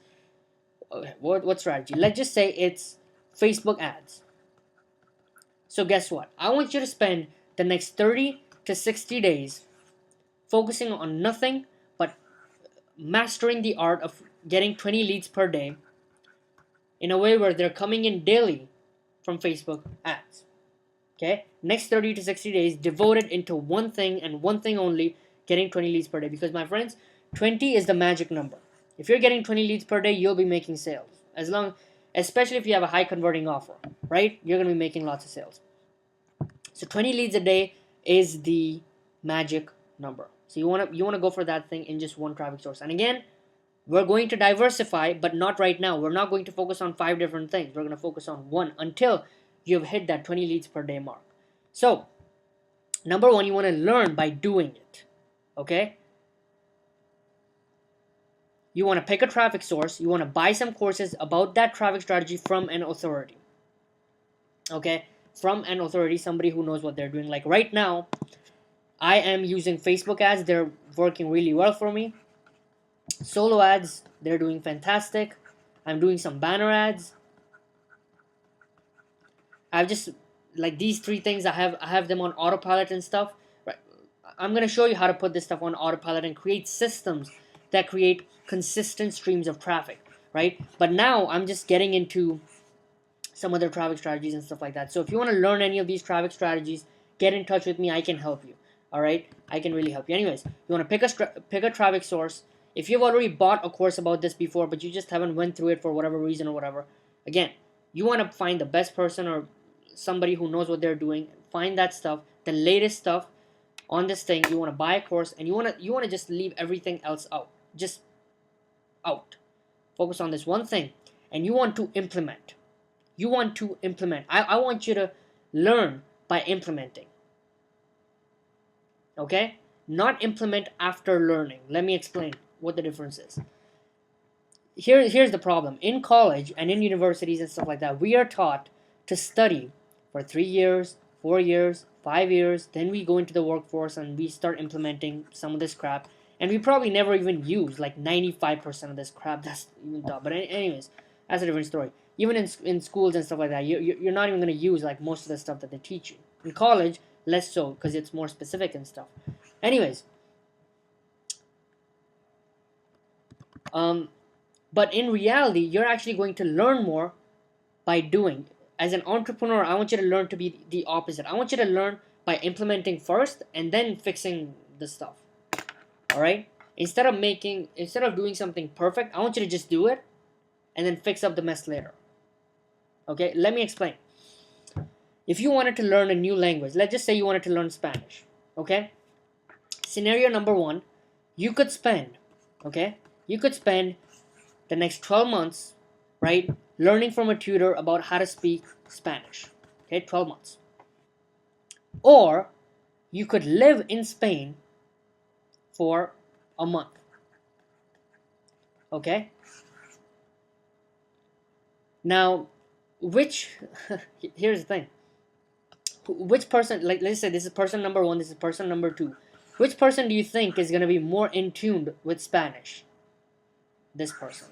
what strategy? Let's just say it's Facebook ads. So guess what? I want you to spend the next 30 to 60 days focusing on nothing but mastering the art of getting 20 leads per day in a way where they're coming in daily from Facebook ads. Okay? Next 30 to 60 days devoted into one thing and one thing only, getting 20 leads per day. Because my friends, 20 is the magic number. If you're getting 20 leads per day, you'll be making sales. Especially if you have a high converting offer, right? You're going to be making lots of sales. So 20 leads a day is the magic number. So you want to go for that thing in just one traffic source. And again, we're going to diversify, but not right now. We're not going to focus on 5 different things. We're going to focus on one until you've hit that 20 leads per day mark. So, number 1, you want to learn by doing it. Okay? You want to pick a traffic source. You want to buy some courses about that traffic strategy from an authority. Okay? From an authority, somebody who knows what they're doing. Like right now, I am using Facebook ads. They're working really well for me. Solo ads, they're doing fantastic. I'm doing some banner ads. I've just, like these 3 things, I have them on autopilot and stuff. Right. I'm going to show you how to put this stuff on autopilot and create systems that create consistent streams of traffic, right? But now I'm just getting into some other traffic strategies and stuff like that. So if you want to learn any of these traffic strategies, get in touch with me. I can help you. All right, I can really help you. Anyways, you want to pick a traffic source. If you've already bought a course about this before, but you just haven't went through it for whatever reason or whatever, again, you want to find the best person or somebody who knows what they're doing. Find that stuff, the latest stuff on this thing. You want to buy a course, and you want to just leave everything else out. Just out. Focus on this one thing, and you want to implement. You want to implement. I want you to learn by implementing. Okay? Not implement after learning. Let me explain what the difference is. Here's the problem. In college and in universities and stuff like that, we are taught to study for 3 years, 4 years, 5 years. Then we go into the workforce and we start implementing some of this crap. And we probably never even use like 95% of this crap. That's even tough. But anyways, that's a different story. Even in schools and stuff like that, you're not even going to use like most of the stuff that they teach you. In college, less so because it's more specific and stuff. Anyways, but in reality, you're actually going to learn more by doing. As an entrepreneur, I want you to learn to be the opposite. I want you to learn by implementing first and then fixing the stuff. All right? Instead of doing something perfect, I want you to just do it and then fix up the mess later. Okay? Let me explain. If you wanted to learn a new language, let's just say you wanted to learn Spanish. Okay? Scenario number 1, you could spend, okay? You could spend the next 12 months, right, learning from a tutor about how to speak Spanish. Okay, 12 months. Or you could live in Spain for a month. Okay? Now, here's the thing. Which person, like let's say this is person number 1, this is person number 2. Which person do you think is going to be more in tune with Spanish? This person.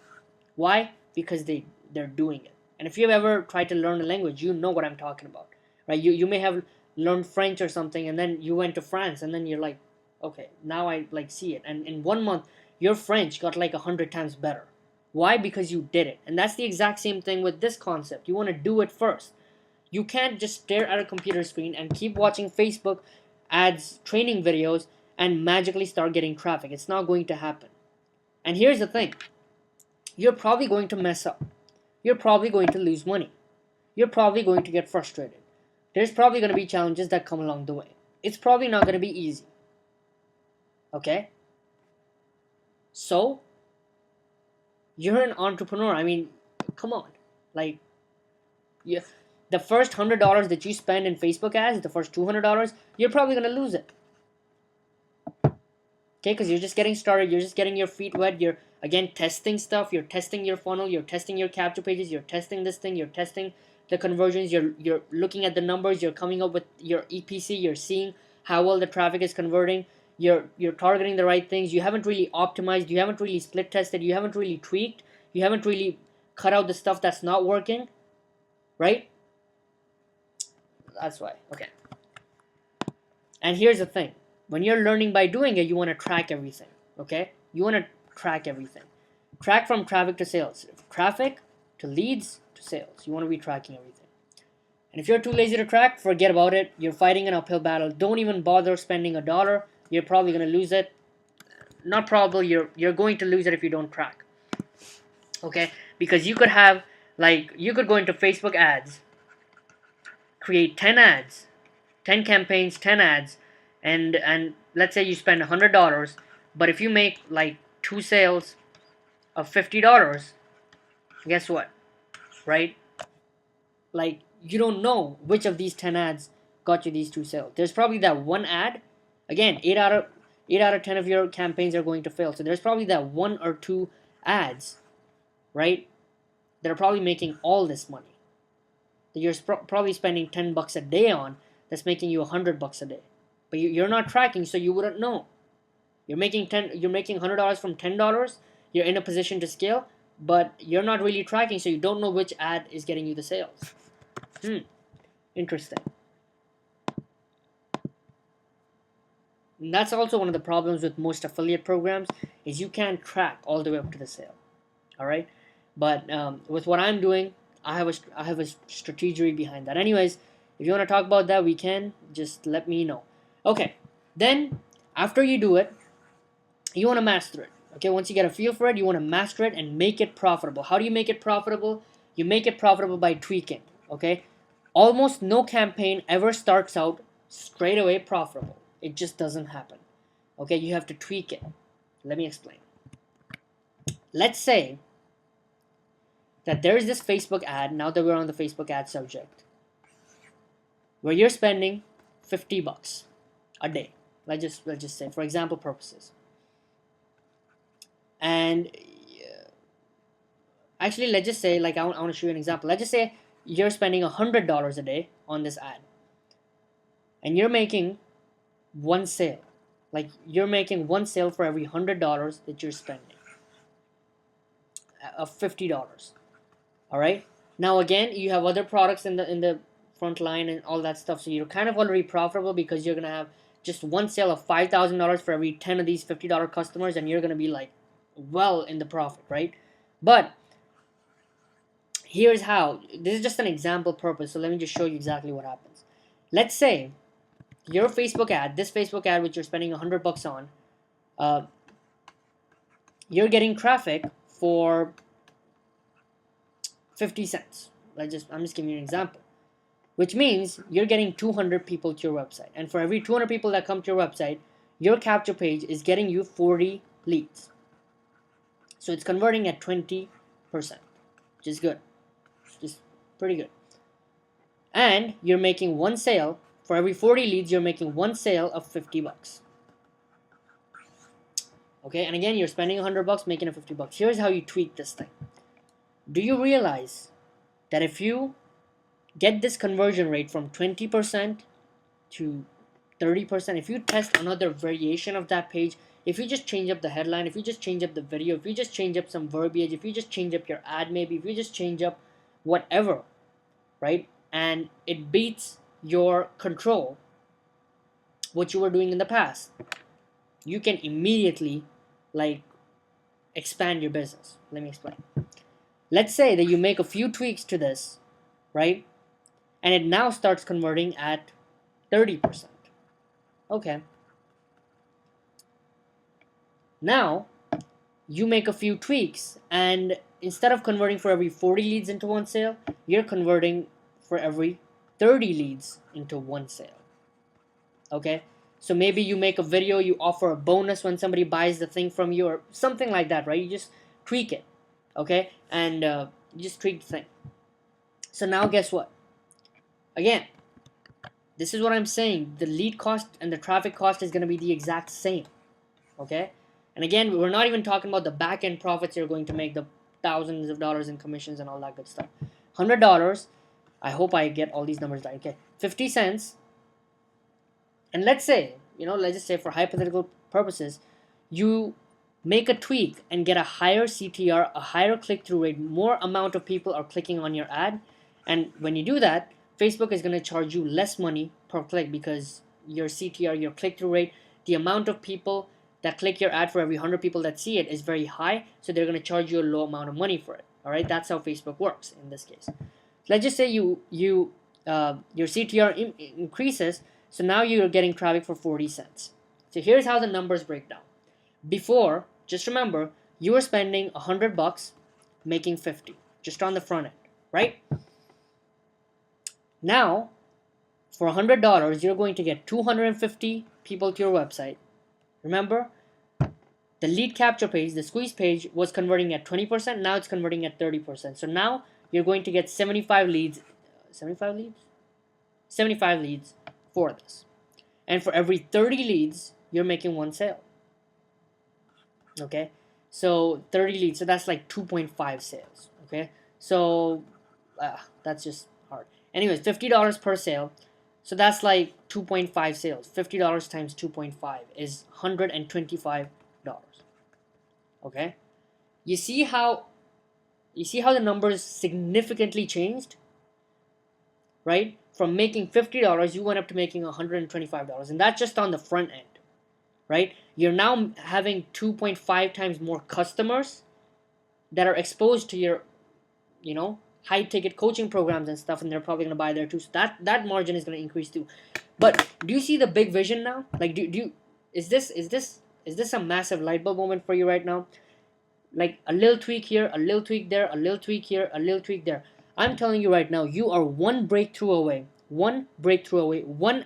Why? Because they're doing it. And if you've ever tried to learn a language, you know what I'm talking about, right? You may have learned French or something, and then you went to France, and then you're like, okay, now I like see it. And in 1 month, your French got like 100 times better. Why? Because you did it. And that's the exact same thing with this concept. You want to do it first. You can't just stare at a computer screen and keep watching Facebook ads, training videos, and magically start getting traffic. It's not going to happen. And here's the thing. You're probably going to mess up. You're probably going to lose money. You're probably going to get frustrated. There's probably going to be challenges that come along the way. It's probably not going to be easy. Okay? So, you're an entrepreneur. I mean, come on. Like, the first $100 that you spend in Facebook ads, the first $200, you're probably going to lose it. Okay, because you're just getting started. You're just getting your feet wet. You're, again, testing stuff. You're testing your funnel. You're testing your capture pages. You're testing this thing. You're testing the conversions. You're looking at the numbers. You're coming up with your EPC. You're seeing how well the traffic is converting. You're targeting the right things. You haven't really optimized. You haven't really split tested. You haven't really tweaked. You haven't really cut out the stuff that's not working. Right? That's why. Okay. And here's the thing. When you're learning by doing it, you want to track everything, okay? You want to track everything. Track from traffic to sales. Traffic to leads to sales. You want to be tracking everything. And if you're too lazy to track, forget about it. You're fighting an uphill battle. Don't even bother spending $1. You're probably going to lose it. Not probably. You're going to lose it if you don't track. Okay? Because you could have, like, you could go into Facebook ads, create 10 ads, 10 campaigns, 10 ads, and let's say you spend $100, but if you make like 2 sales of $50, guess what? Right? Like, you don't know which of these 10 ads got you these 2 sales. There's probably that one ad. Again, 8 out of 10 of your campaigns are going to fail. So there's probably that 1 or 2 ads, right, that are probably making all this money, that you're probably spending $10 a day on, that's making you $100 a day. But you're not tracking, so you wouldn't know. You're making $100 from $10. You're in a position to scale, but you're not really tracking, so you don't know which ad is getting you the sales. Interesting. And that's also one of the problems with most affiliate programs, is you can't track all the way up to the sale. All right, but with what I'm doing, I have a strategy behind that. Anyways, if you want to talk about that, we can. Just let me know. Okay, then after you do it, you want to master it. Okay, once you get a feel for it, you want to master it and make it profitable. How do you make it profitable? You make it profitable by tweaking. Okay, almost no campaign ever starts out straight away profitable. It just doesn't happen. Okay, you have to tweak it. Let me explain. Let's say that there is this Facebook ad, now that we're on the Facebook ad subject, where you're spending $50 a day. Let's just say, for example purposes. And actually, let's just say, like, I want to show you an example. Let's just say you're spending $100 a day on this ad, and you're making one sale. Like, you're making one sale for every $100 that you're spending, of $50. All right. Now again, you have other products in the front line and all that stuff, so you're kind of already profitable because you're gonna have just one sale of $5,000 for every 10 of these $50 customers, and you're gonna be like well in the profit, right? But here's how. This is just an example purpose, so let me just show you exactly what happens. Let's say your Facebook ad, this Facebook ad which you're spending $100 on, you're getting traffic for 50 cents. I'm just giving you an example, which means you're getting 200 people to your website, and for every 200 people that come to your website, your capture page is getting you 40 leads. So it's converting at 20%, which is good, just pretty good. And you're making one sale for every 40 leads. You're making one sale of $50. Okay, and again, you're spending $100, making it $50. Here's how you tweak this thing. Do you realize that if you get this conversion rate from 20% to 30%, if you test another variation of that page, if you just change up the headline, if you just change up the video, if you just change up some verbiage, if you just change up your ad, maybe if you just change up whatever, right, and it beats your control, what you were doing in the past, you can immediately like expand your business. Let me explain. Let's say that you make a few tweaks to this, right, and it now starts converting at 30%. Okay. Now you make a few tweaks, and instead of converting for every 40 leads into one sale, you're converting for every 30 leads into one sale. Okay, so maybe you make a video, you offer a bonus when somebody buys the thing from you, or something like that, right? You just tweak it, okay, and you just tweak the thing. So now guess what? Again, this is what I'm saying. The lead cost and the traffic cost is going to be the exact same, okay? And again, we're not even talking about the back-end profits you're going to make, the thousands of dollars in commissions and all that good stuff. $100, I hope I get all these numbers right, okay? 50 cents, and let's say, let's just say for hypothetical purposes, you make a tweak and get a higher CTR, a higher click-through rate, more amount of people are clicking on your ad, and when you do that, Facebook is going to charge you less money per click because your CTR, your click-through rate, the amount of people that click your ad for every 100 people that see it is very high, so they're going to charge you a low amount of money for it. All right, that's how Facebook works in this case. Let's just say your CTR increases, so now you're getting traffic for 40 cents. So here's how the numbers break down. Before, just remember, you were spending $100, making 50, just on the front end, right? Now, for $100, you're going to get 250 people to your website. Remember, the lead capture page, the squeeze page, was converting at 20%. Now it's converting at 30%. So now you're going to get 75 leads. 75 leads? 75 leads for this. And for every 30 leads, you're making one sale. Okay? So 30 leads. So that's like 2.5 sales. Okay? So that's just hard. Anyways, $50 per sale. So that's like 2.5 sales. $50 times 2.5 is $125. Okay? You see how the numbers significantly changed? Right? From making $50, you went up to making $125. And that's just on the front end. Right? You're now having 2.5 times more customers that are exposed to your, high ticket coaching programs and stuff, and they're probably going to buy there too. So that margin is going to increase too. But do you see the big vision now? Like, is this a massive light bulb moment for you right now? Like a little tweak here, a little tweak there, a little tweak here, a little tweak there. I'm telling you right now, you are one breakthrough away, one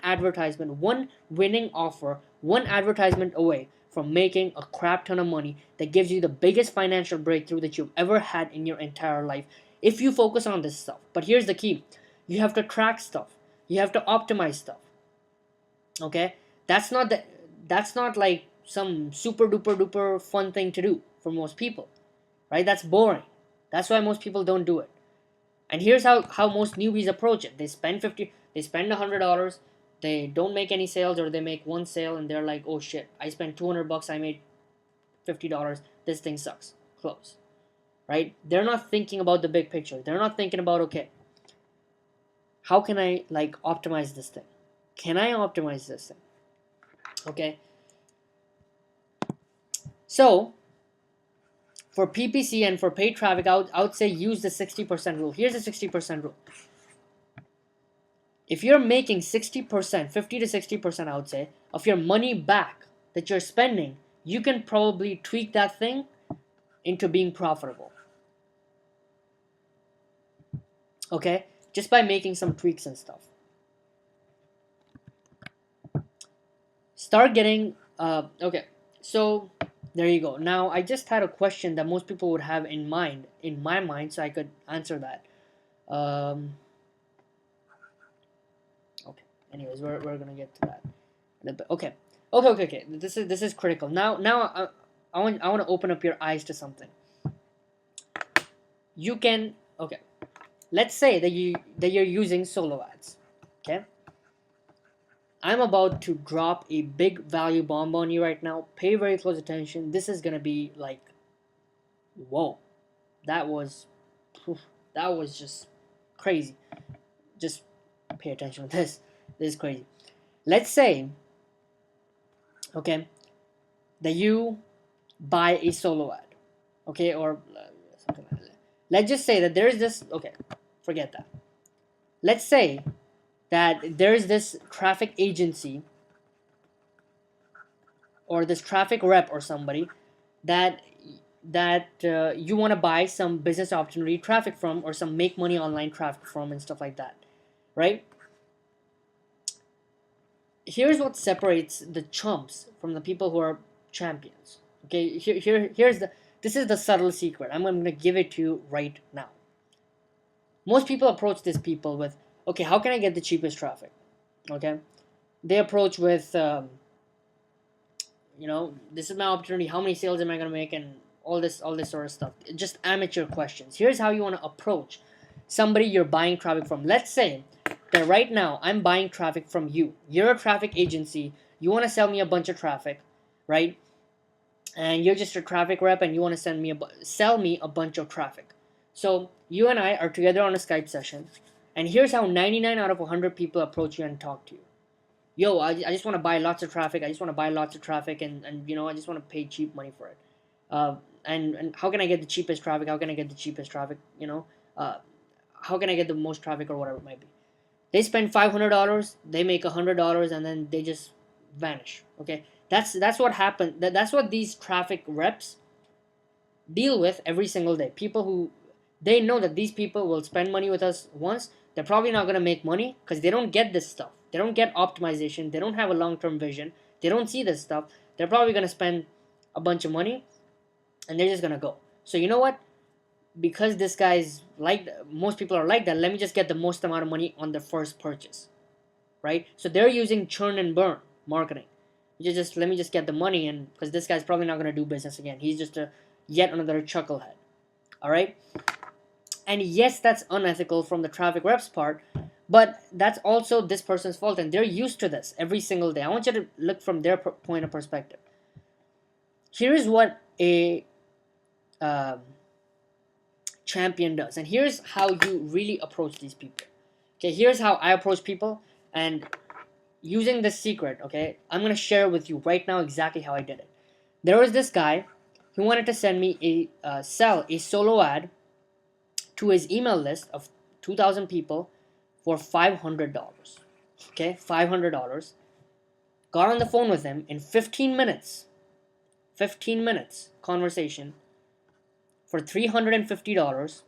advertisement, one winning offer, one advertisement away from making a crap ton of money that gives you the biggest financial breakthrough that you've ever had in your entire life, if you focus on this stuff. But here's the key. You have to track stuff. You have to optimize stuff. Okay? That's not like some super duper duper fun thing to do for most people. Right? That's boring. That's why most people don't do it. And here's how most newbies approach it. They spend $100, they don't make any sales, or they make one sale and they're like, oh shit, I spent $200, I made $50, this thing sucks. Close. Right? They're not thinking about the big picture. They're not thinking about, okay, how can I like optimize this thing? Can I optimize this thing? Okay. So for PPC and for paid traffic, I would say use the 60% rule. Here's the 60% rule. If you're making 60%, 50 to 60%, I would say, of your money back that you're spending, you can probably tweak that thing into being profitable. Okay? Just by making some tweaks and stuff. Start getting, okay, so there you go. Now, I just had a question that most people would have in my mind, so I could answer that. Okay, anyways, we're gonna get to that. Okay. This is critical. Now I want to open up your eyes to something. You can, okay, let's say that you're using solo ads. Okay, I'm about to drop a big value bomb on you right now. Pay very close attention. This is gonna be like, whoa, that was just crazy. Just pay attention to this. This is crazy. Let's say, okay, that you buy a solo ad, okay, or something like that. Let's just say that there is this, okay, forget that. Let's say that there is this traffic agency or this traffic rep or somebody that you want to buy some business opportunity traffic from, or some make money online traffic from, and stuff like that, right? Here's what separates the chumps from the people who are champions. Okay, this is the subtle secret. I'm going to give it to you right now. Most people approach these people with, okay, how can I get the cheapest traffic? Okay, they approach with, this is my opportunity. How many sales am I going to make? And all this sort of stuff. Just amateur questions. Here's how you want to approach somebody you're buying traffic from. Let's say that right now I'm buying traffic from you. You're a traffic agency. You want to sell me a bunch of traffic, right? And you're just a traffic rep, and you want to sell me a bunch of traffic. So you and I are together on a Skype session, and here's how 99 out of 100 people approach you and talk to you. Yo, I just want to buy lots of traffic. I just want to buy lots of traffic, and I just want to pay cheap money for it. And how can I get the cheapest traffic? How can I get the cheapest traffic? How can I get the most traffic, or whatever it might be? They spend $500, they make $100, and then they just vanish. Okay, that's what happened. That's what these traffic reps deal with every single day. People who, they know that these people will spend money with us once. They're probably not gonna make money because they don't get this stuff. They don't get optimization. They don't have a long-term vision. They don't see this stuff. They're probably gonna spend a bunch of money, and they're just gonna go. So you know what? Because this guy's like, most people are like that, let me just get the most amount of money on the first purchase, right? So they're using churn and burn marketing. Let me just get the money, and because this guy's probably not going to do business again. He's just yet another chucklehead, all right? And yes, that's unethical from the traffic rep's part, but that's also this person's fault, and they're used to this every single day. I want you to look from their point of perspective. Here is what a champion does, and here's how you really approach these people. Okay, here's how I approach people, and using this secret, okay, I'm gonna share with you right now exactly how I did it. There was this guy who wanted to send me sell a solo ad to his email list of 2,000 people for $500. Okay, $500. Got on the phone with him in 15 minutes. 15 minutes conversation. For $350,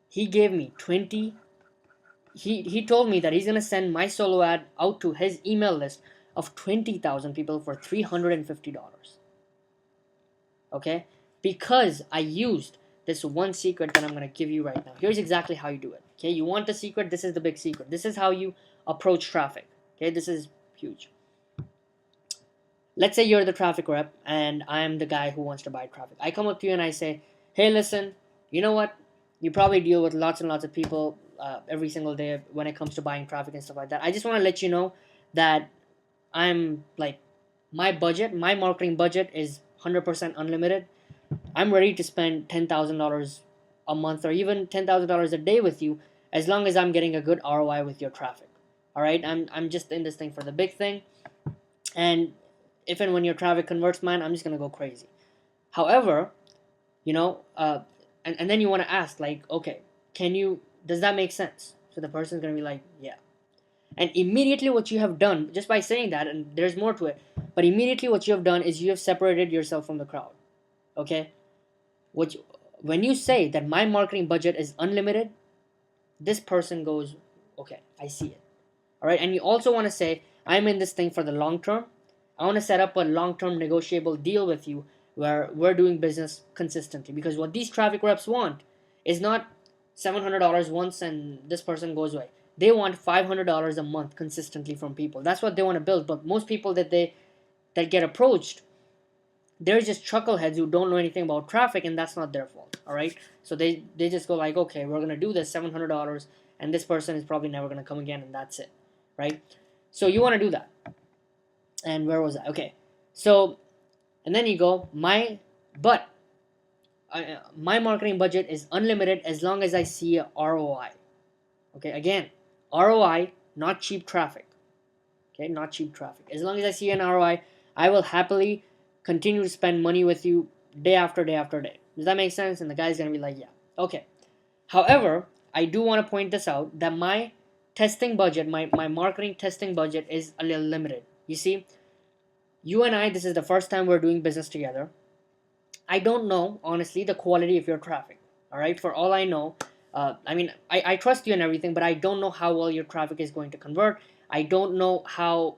he gave me 20. He told me that he's gonna send my solo ad out to his email list of 20,000 people for $350. Okay, because I used this one secret that I'm gonna give you right now. Here's exactly how you do it. Okay, you want the secret? This is the big secret. This is how you approach traffic. Okay, this is huge. Let's say you're the traffic rep and I'm the guy who wants to buy traffic. I come up to you and I say, hey, listen, you know what? You probably deal with lots and lots of people every single day when it comes to buying traffic and stuff like that. I just want to let you know that I'm like, my budget, my marketing budget is 100% unlimited. I'm ready to spend $10,000 a month or even $10,000 a day with you, as long as I'm getting a good ROI with your traffic. All right, I'm just in this thing for the big thing, and if and when your traffic converts, man, I'm just gonna go crazy. However, you know, and then you want to ask like, okay, does that make sense? So the person's gonna be like, yeah. And immediately what you have done, just by saying that, and there's more to it, but immediately what you have done is you have separated yourself from the crowd. Okay? When you say that my marketing budget is unlimited, this person goes, okay, I see it. All right? And you also want to say, I'm in this thing for the long term. I want to set up a long-term negotiable deal with you where we're doing business consistently. Because what these traffic reps want is not $700 once and this person goes away. They want $500 a month consistently from people. That's what they want to build. But most people that get approached, they're just chuckleheads who don't know anything about traffic, and that's not their fault. All right, so they just go like, okay, we're gonna do this $700, and this person is probably never gonna come again, and that's it, right? So you want to do that. And where was I? Okay, so and then you go but my marketing budget is unlimited as long as I see a ROI. Okay, again, ROI, not cheap traffic. Okay, not cheap traffic. As long as I see an ROI, I will happily continue to spend money with you day after day after day. Does that make sense? And the guy's gonna be like, yeah. Okay. However, I do want to point this out that my testing budget, my marketing testing budget is a little limited. You see, you and I, this is the first time we're doing business together. I don't know, honestly, the quality of your traffic. All right, for all I know, I mean, I trust you and everything, but I don't know how well your traffic is going to convert. I don't know how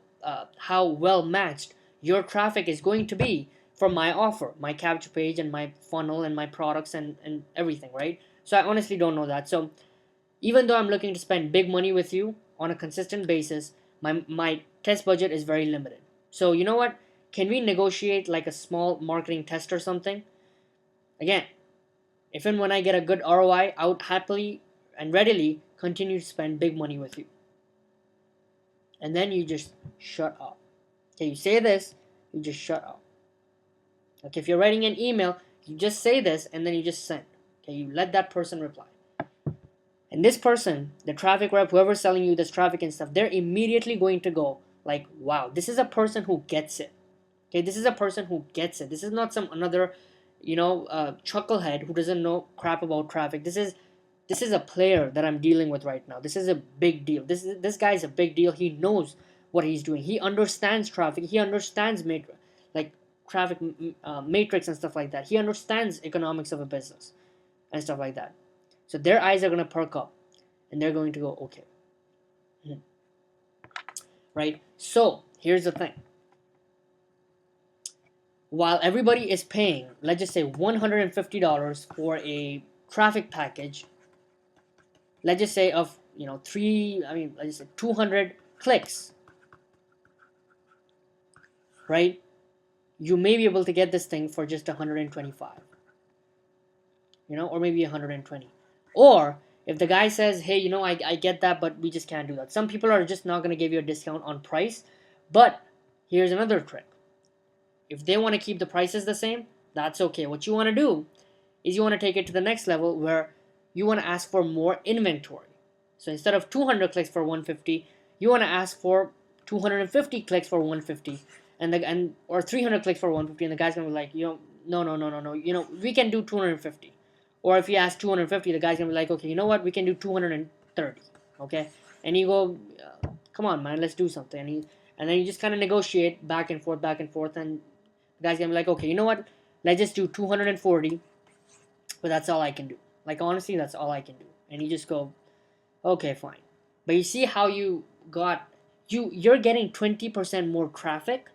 well matched your traffic is going to be for my offer, my capture page, and my funnel, and my products, and everything, right? So I honestly don't know that. So even though I'm looking to spend big money with you on a consistent basis, my test budget is very limited. So you know what? Can we negotiate like a small marketing test or something? Again, if and when I get a good ROI, I would happily and readily continue to spend big money with you. And then you just shut up. Okay, you say this, you just shut up. Okay, if you're writing an email, you just say this and then you just send. Okay, you let that person reply. And this person, the traffic rep, whoever's selling you this traffic and stuff, they're immediately going to go like, wow, this is a person who gets it. Okay, this is a person who gets it. This is not some another, chucklehead who doesn't know crap about traffic. This is a player that I'm dealing with right now. This is a big deal. This guy is a big deal. He knows what he's doing. He understands traffic. He understands traffic matrix and stuff like that. He understands economics of a business and stuff like that. So their eyes are gonna perk up, and they're going to go, okay, right? So here's the thing. While everybody is paying, let's just say $150 for a traffic package, let's just say of let's just say 200 clicks, right? You may be able to get this thing for just 125, or maybe 120. Or if the guy says, hey, I get that, but we just can't do that. Some people are just not going to give you a discount on price. But here's another trick. If they want to keep the prices the same, that's okay. What you want to do is you want to take it to the next level where you want to ask for more inventory. So instead of 200 clicks for 150, you want to ask for 250 clicks for 150, or 300 clicks for 150, and the guy's gonna be like, no, we can do 250. Or if you ask 250, the guy's gonna be like, okay, you know what, we can do 230, okay? And you go, come on, man, let's do something. And then you just kind of negotiate back and forth, and the guy's gonna be like, okay, you know what, let's just do 240, but that's all I can do. Like, honestly, that's all I can do. And you just go, okay, fine. But you see how you're getting 20% more traffic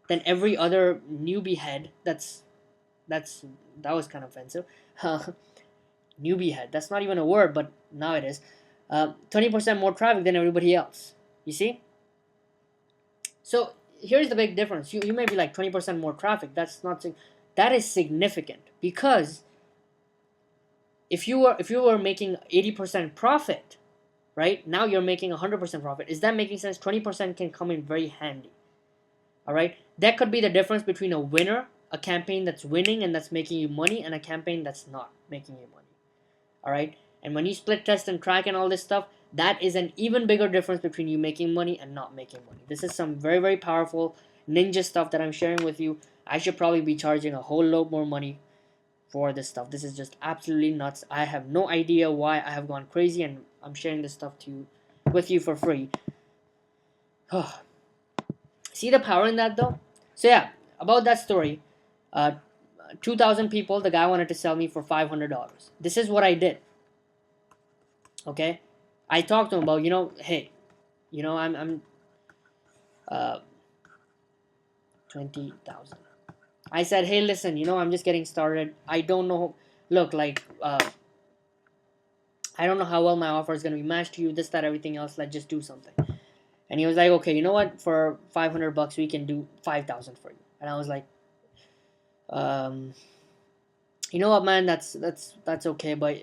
than every other newbie head. That was kind of offensive. Newbie head. That's not even a word, but now it is. 20% more traffic than everybody else. You see? So here's the big difference. You may be like 20% more traffic. That is significant, because 20% more traffic than everybody else. You see? So here's the big difference. You may be like 20% more traffic. That's not. That's significant, because 20% more traffic than everybody else. You see? So here's the big difference. You may be like 20% more traffic. That's not. That is significant, because if you were making 80% profit, right? Now you're making 100% profit. Is that making sense? 20% can come in very handy. All right, that could be the difference between a winner, a campaign that's winning and that's making you money, and a campaign that's not making you money. All right, and when you split test and track and all this stuff, that is an even bigger difference between you making money and not making money. This is some very, very powerful ninja stuff that I'm sharing with you. I should probably be charging a whole lot more money for this stuff. This is just absolutely nuts. I have no idea why I have gone crazy, and I'm sharing this stuff to you with you for free. See the power in that though? So yeah, about that story, 2,000 people, the guy wanted to sell me for $500. This is what I did. Okay, I talked to him about, hey, I'm 20,000. I said, hey, listen, I'm just getting started. I don't know. Look, like, I don't know how well my offer is gonna be matched to you. This, that, everything else. Let's just do something. And he was like, okay, you know what? For $500, we can do 5,000 for you. And I was like, you know what, man? That's okay. But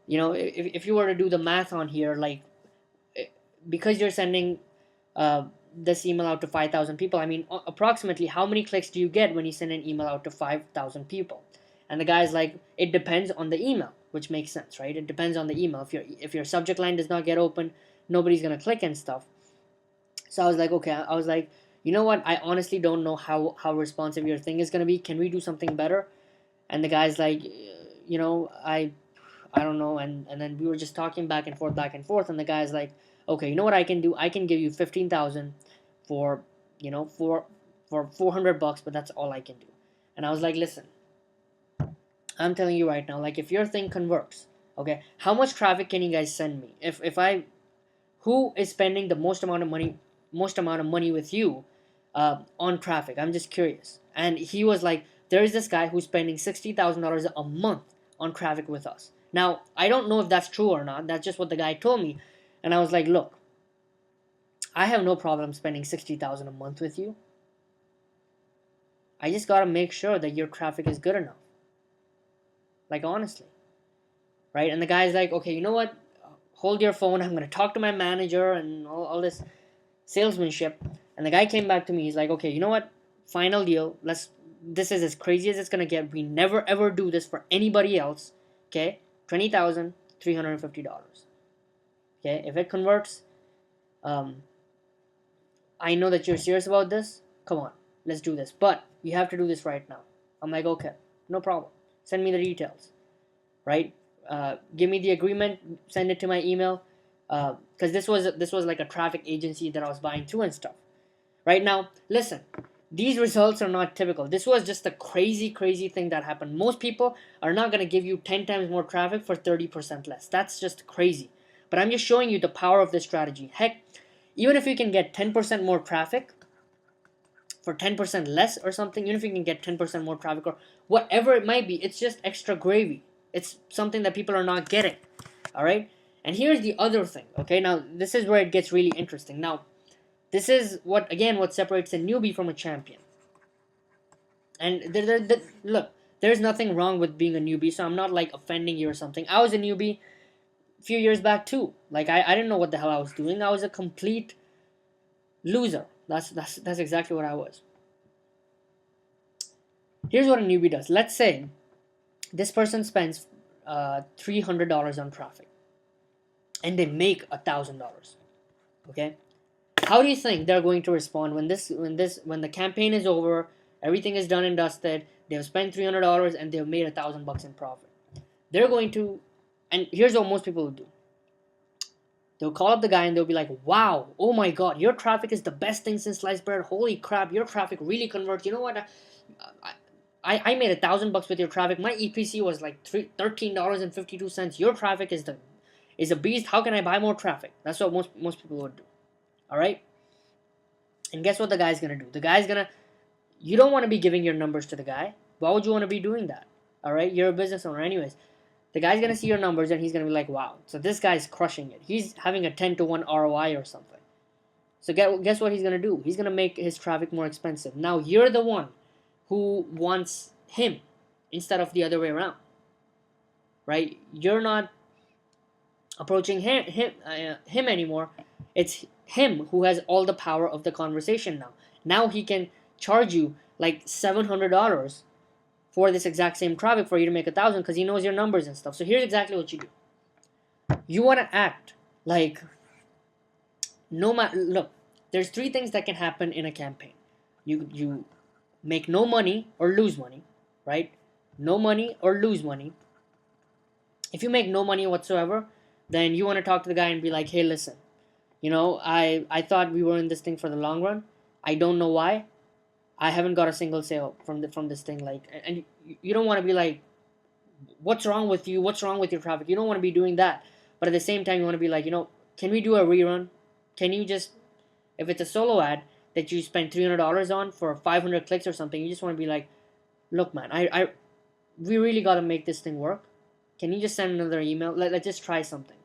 if you were to do the math on here, like, because you're sending this email out to 5,000 people, I mean, approximately how many clicks do you get when you send an email out to 5,000 people? And the guy's like, it depends on the email, which makes sense, right? It depends on the email. If your subject line does not get open, nobody's gonna click and stuff. So I was like, okay. I was like, you know what? I honestly don't know how responsive your thing is gonna be. Can we do something better? And the guy's like, I don't know. And then we were just talking back and forth. And the guy's like, okay, you know what I can do? I can give you 15,000 for for $400, but that's all I can do. And I was like, listen, I'm telling you right now, like, if your thing converts, okay, how much traffic can you guys send me? Who is spending the most amount of money with you on traffic? I'm just curious. And he was like, there is this guy who's spending $60,000 a month on traffic with us. Now, I don't know if that's true or not. That's just what the guy told me. And I was like, look, I have no problem spending $60,000 a month with you. I just got to make sure that your traffic is good enough. Like, honestly. Right? And the guy's like, okay, you know what? Hold your phone. I'm going to talk to my manager and all this salesmanship. And the guy came back to me. He's like, okay, you know what? Final deal. This is as crazy as it's going to get. We never, ever do this for anybody else. Okay? $20,350. Okay? If it converts, I know that you're serious about this. Come on. Let's do this. But you have to do this right now. I'm like, okay. No problem. Send me the details. Right? Give me the agreement. Send it to my email. Because this was like a traffic agency that I was buying through and stuff. Right now, listen. These results are not typical. This was just a crazy, crazy thing that happened. Most people are not going to give you 10 times more traffic for 30% less. That's just crazy. But I'm just showing you the power of this strategy. Heck, even if you can get 10% more traffic for 10% less or something, even if you can get 10% more traffic or whatever it might be, it's just extra gravy. It's something that people are not getting. All right? And here's the other thing. Okay, now this is where it gets really interesting. Now, this is what separates a newbie from a champion. And look, there's nothing wrong with being a newbie, so I'm not like offending you or something. I was a newbie a few years back too. Like, I didn't know what the hell I was doing. I was a complete loser. That's exactly what I was. Here's what a newbie does. Let's say this person spends $300 on traffic, and they make $1,000. Okay. How do you think they're going to respond when the campaign is over, everything is done and dusted, they've spent $300 and they've made $1,000 in profit? They're going to, and here's what most people will do. They'll call up the guy and they'll be like, wow, oh my god, your traffic is the best thing since sliced bread. Holy crap, your traffic really converts. You know what? I made $1,000 with your traffic. My EPC was like $13.52. Your traffic is a beast. How can I buy more traffic? That's what most people would do. All right. And guess what the guy's gonna do? The guy's gonna. You don't want to be giving your numbers to the guy. Why would you want to be doing that? All right. You're a business owner, anyways. The guy's gonna see your numbers and he's gonna be like, wow. So this guy's crushing it. He's having a 10-to-1 ROI or something. So guess what he's gonna do? He's gonna make his traffic more expensive. Now you're the one who wants him instead of the other way around. right? You're not approaching him anymore. It's him who has all the power of the conversation now. Now he can charge you like $700 for this exact same traffic for you to make 1,000 because he knows your numbers and stuff. So here's exactly what you do. You want to act like no matter. Look, there's three things that can happen in a campaign. You make no money or lose money, right? No money or lose money. If you make no money whatsoever, then you want to talk to the guy and be like, hey, listen, I thought we were in this thing for the long run. I don't know why. I haven't got a single sale from this thing. Like, and you don't want to be like, what's wrong with you? What's wrong with your traffic? You don't want to be doing that. But at the same time, you want to be like, can we do a rerun? Can you just, if it's a solo ad that you spend $300 on for 500 clicks or something, you just want to be like, look, man, we really got to make this thing work. Can you just send another email? Let's just try something,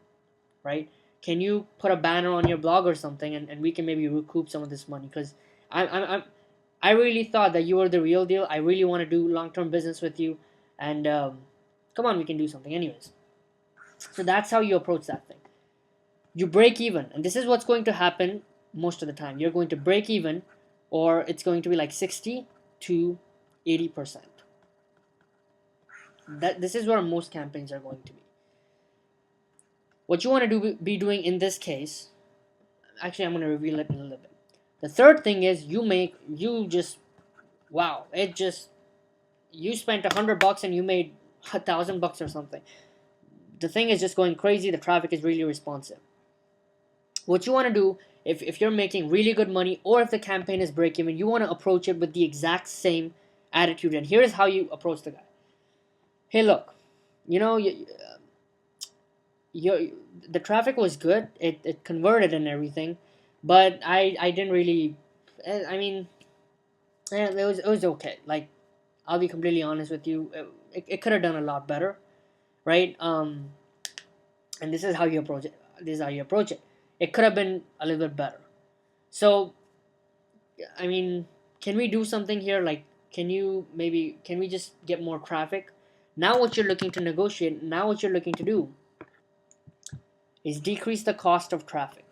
right? Can you put a banner on your blog or something, and we can maybe recoup some of this money? Because I really thought that you were the real deal. I really want to do long-term business with you, and come on, we can do something. Anyways, so that's how you approach that thing. You break even, and this is what's going to happen most of the time. You're going to break even, or it's going to be like 60 to 80%. This is where most campaigns are going to be. What you want to be doing in this case, actually I'm going to reveal it in a little bit. The third thing is you spent $100 and you made $1,000 or something. The thing is just going crazy. The traffic is really responsive. What you want to do, if you're making really good money, or if the campaign is break even, you want to approach it with the exact same attitude. And here's how you approach the guy. Hey, look, the traffic was good. It converted and everything, but I didn't really. I mean, it was okay. Like, I'll be completely honest with you. It could have done a lot better, right? And this is how you approach it. This is how you approach it. It could have been a little bit better. So, I mean, can we do something here? Like, can we just get more traffic? Now what you're looking to negotiate, now what you're looking to do is decrease the cost of traffic.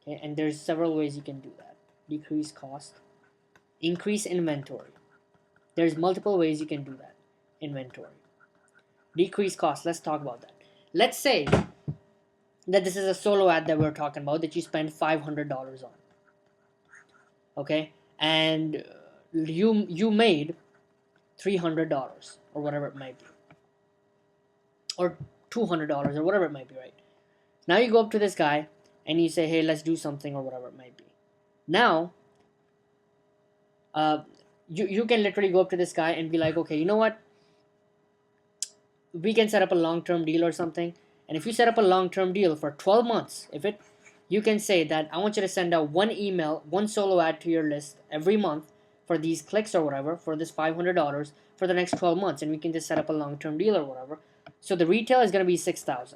Okay, and there's several ways you can do that. Decrease cost, increase inventory. There's multiple ways you can do that. Inventory. Decrease cost, let's talk about that. Let's say that this is a solo ad that we're talking about that you spend $500 on. Okay, and you made $300 or whatever it might be, or $200 or whatever it might be, right? Now you go up to this guy and you say, hey, let's do something or whatever it might be. Now, you can literally go up to this guy and be like, okay, you know what? We can set up a long-term deal or something. And if you set up a long-term deal for 12 months, you can say that I want you to send out one email, one solo ad to your list every month for these clicks or whatever, for this $500 for the next 12 months, and we can just set up a long-term deal or whatever. So the retail is going to be $6,000,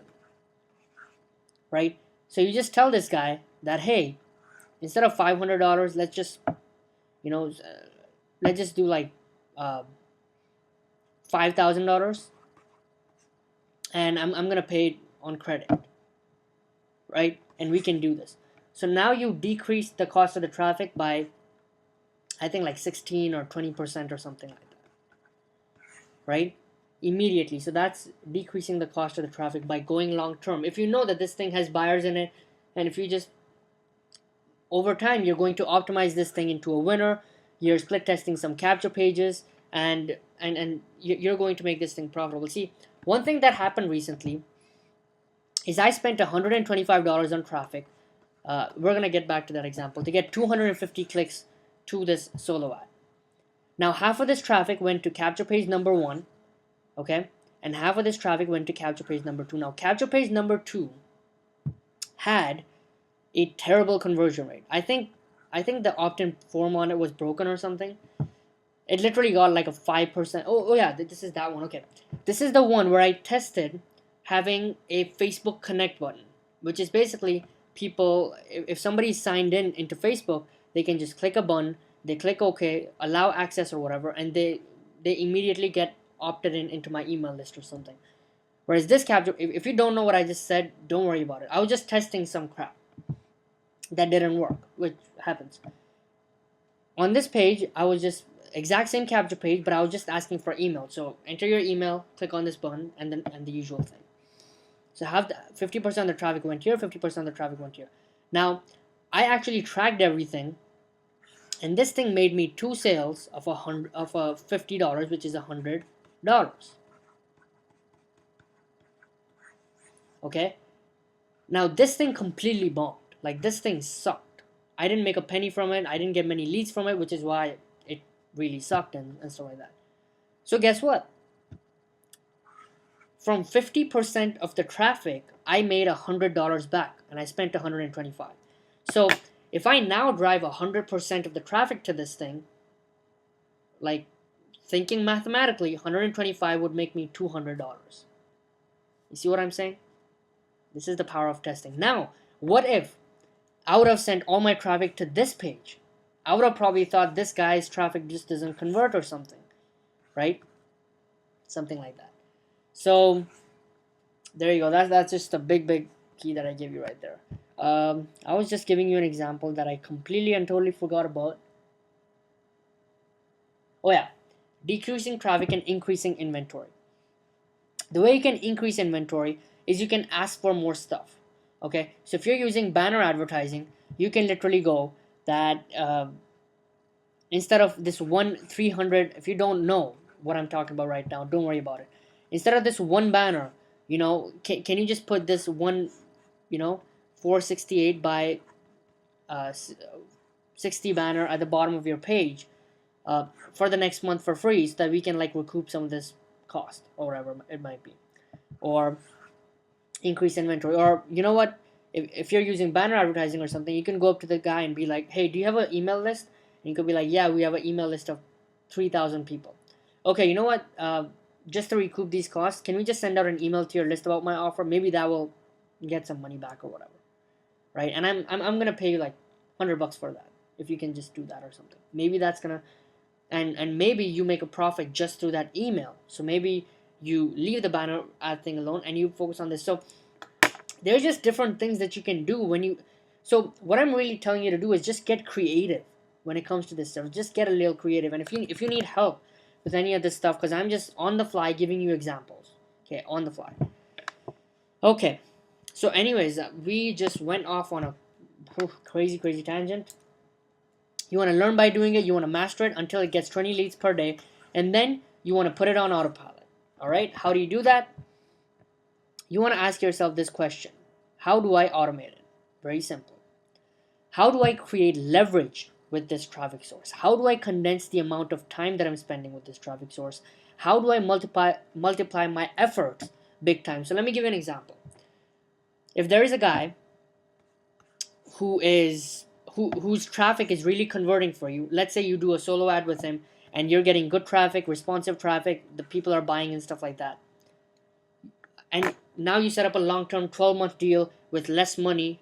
right? So you just tell this guy that, hey, instead of $500, let's just do like $5,000, and I'm gonna pay it on credit, right? And we can do this. So now you decrease the cost of the traffic by, I think, like 16 or 20% or something like that, right? Immediately. So that's decreasing the cost of the traffic by going long term. If you know that this thing has buyers in it, and if you just, over time, you're going to optimize this thing into a winner, you're split testing some capture pages, and you're going to make this thing profitable. See, one thing that happened recently is I spent $125 on traffic. We're going to get back to that example, to get 250 clicks to this solo ad. Now, half of this traffic went to capture page number 1, okay? And half of this traffic went to capture page number 2. Now, capture page number 2 had a terrible conversion rate. I think the opt-in form on it was broken or something. It literally got like a 5%. Oh yeah, this is that one. Okay. This is the one where I tested having a Facebook Connect button, which is basically people, if somebody's signed into Facebook, they can just click a button, they click OK, allow access or whatever, and they immediately get opted into my email list or something, Whereas this capture, if you don't know what I just said, don't worry about it. I was just testing some crap that didn't work, which happens. On this page, I was just exact same capture page, but I was just asking for email. So enter your email, click on this button, and the usual thing. So have 50% of the traffic went here, 50% of the traffic went here. Now, I actually tracked everything, and this thing made me 2 sales of $50, which is $100. Okay. Now this thing completely bombed. Like, this thing sucked. I didn't make a penny from it. I didn't get many leads from it, which is why it really sucked and stuff like that. So guess what? From 50% of the traffic, I made $100 back, and I spent $125. So if I now drive 100% of the traffic to this thing, like, thinking mathematically, 125 would make me $200. You see what I'm saying? This is the power of testing. Now, what if I would have sent all my traffic to this page? I would have probably thought this guy's traffic just doesn't convert or something, right? Something like that. So there you go. That's just a big key that I gave you right there. I was just giving you an example that I completely and totally forgot about. Oh yeah, decreasing traffic and increasing inventory. The way you can increase inventory is you can ask for more stuff. Okay, so if you're using banner advertising, you can literally go that instead of this 300, if you don't know what I'm talking about right now, don't worry about it. Instead of this one banner, can you just put this one, 468 by 60 banner at the bottom of your page for the next month for free, so that we can like recoup some of this cost or whatever it might be, or increase inventory. Or you know what, if you're using banner advertising or something, you can go up to the guy and be like, hey, do you have an email list? And you could be like, yeah, we have an email list of 3,000 people. Okay, you know what, just to recoup these costs, can we just send out an email to your list about my offer? Maybe that will get some money back or whatever, right? And I'm gonna pay you like $100 for that if you can just do that or something. Maybe that's gonna, and maybe you make a profit just through that email. So maybe you leave the banner ad thing alone and you focus on this. So there's just different things that you can do when you. So what I'm really telling you to do is just get creative when it comes to this stuff. Just get a little creative, and if you need help with any of this stuff, because I'm just on the fly giving you examples. Okay, on the fly. Okay, so anyways, we just went off on a crazy tangent. You want to learn by doing it. You want to master it until it gets 20 leads per day, and then you want to put it on autopilot. All right, how do you do that? You want to ask yourself this question: how do I automate it? Very simple. How do I create leverage with this traffic source? How do I condense the amount of time that I'm spending with this traffic source? How do I multiply my efforts big time? So let me give you an example. If there is a guy whose traffic is really converting for you, let's say you do a solo ad with him and you're getting good traffic, responsive traffic, the people are buying and stuff like that. And now you set up a long-term 12-month deal with less money,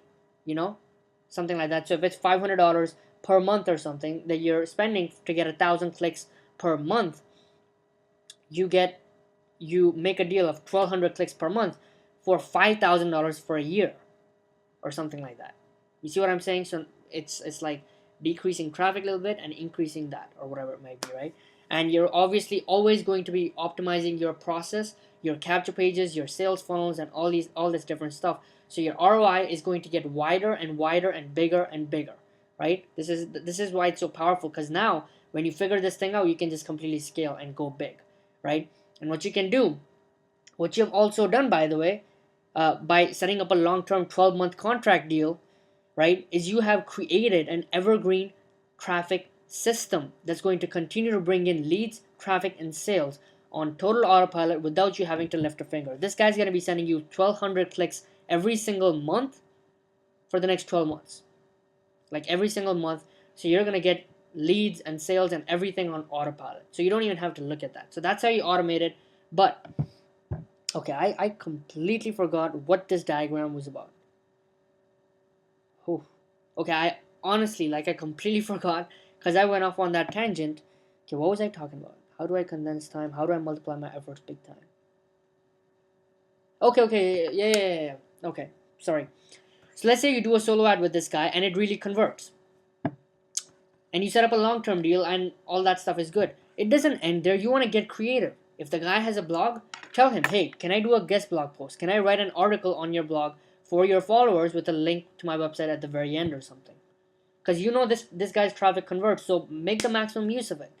something like that. So if it's $500 per month or something that you're spending to get 1,000 clicks per month, you make a deal of 1,200 clicks per month for $5,000 for a year or something like that. You see what I'm saying? So it's like decreasing traffic a little bit and increasing that, or whatever it might be, right? And you're obviously always going to be optimizing your process, your capture pages, your sales funnels, and all this different stuff. So your ROI is going to get wider and wider and bigger, right? This is why it's so powerful, because now when you figure this thing out, you can just completely scale and go big, right? And what you can do, what you've also done, by the way, by setting up a long-term 12-month contract deal, right, is you have created an evergreen traffic system that's going to continue to bring in leads, traffic, and sales on total autopilot without you having to lift a finger. This guy's going to be sending you 1,200 clicks every single month for the next 12 months. Like every single month. So you're going to get leads and sales and everything on autopilot. So you don't even have to look at that. So that's how you automate it. But, okay, I completely forgot what this diagram was about. Okay, I honestly, I completely forgot, because I went off on that tangent. Okay, what was I talking about? How do I condense time? How do I multiply my efforts big time? Okay, yeah. Okay, sorry. So let's say you do a solo ad with this guy and it really converts, and you set up a long-term deal and all that stuff is good. It doesn't end there. You want to get creative. If the guy has a blog, tell him, hey, can I do a guest blog post? Can I write an article on your blog for your followers with a link to my website at the very end or something? Because you know this guy's traffic converts, so make the maximum use of it,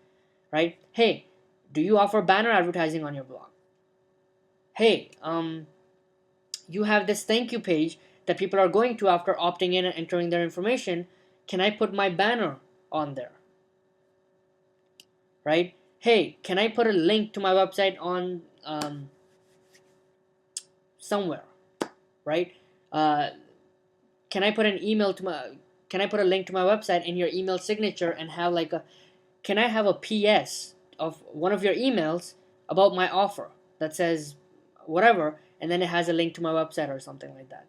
right? Hey, do you offer banner advertising on your blog? Hey, you have this thank you page that people are going to after opting in and entering their information. Can I put my banner on there? Right? Hey, can I put a link to my website on somewhere? Right? Uh, can I put an email to my? Can I put a link to my website in your email signature and have like a? Can I have a PS of one of your emails about my offer that says whatever, and then it has a link to my website or something like that?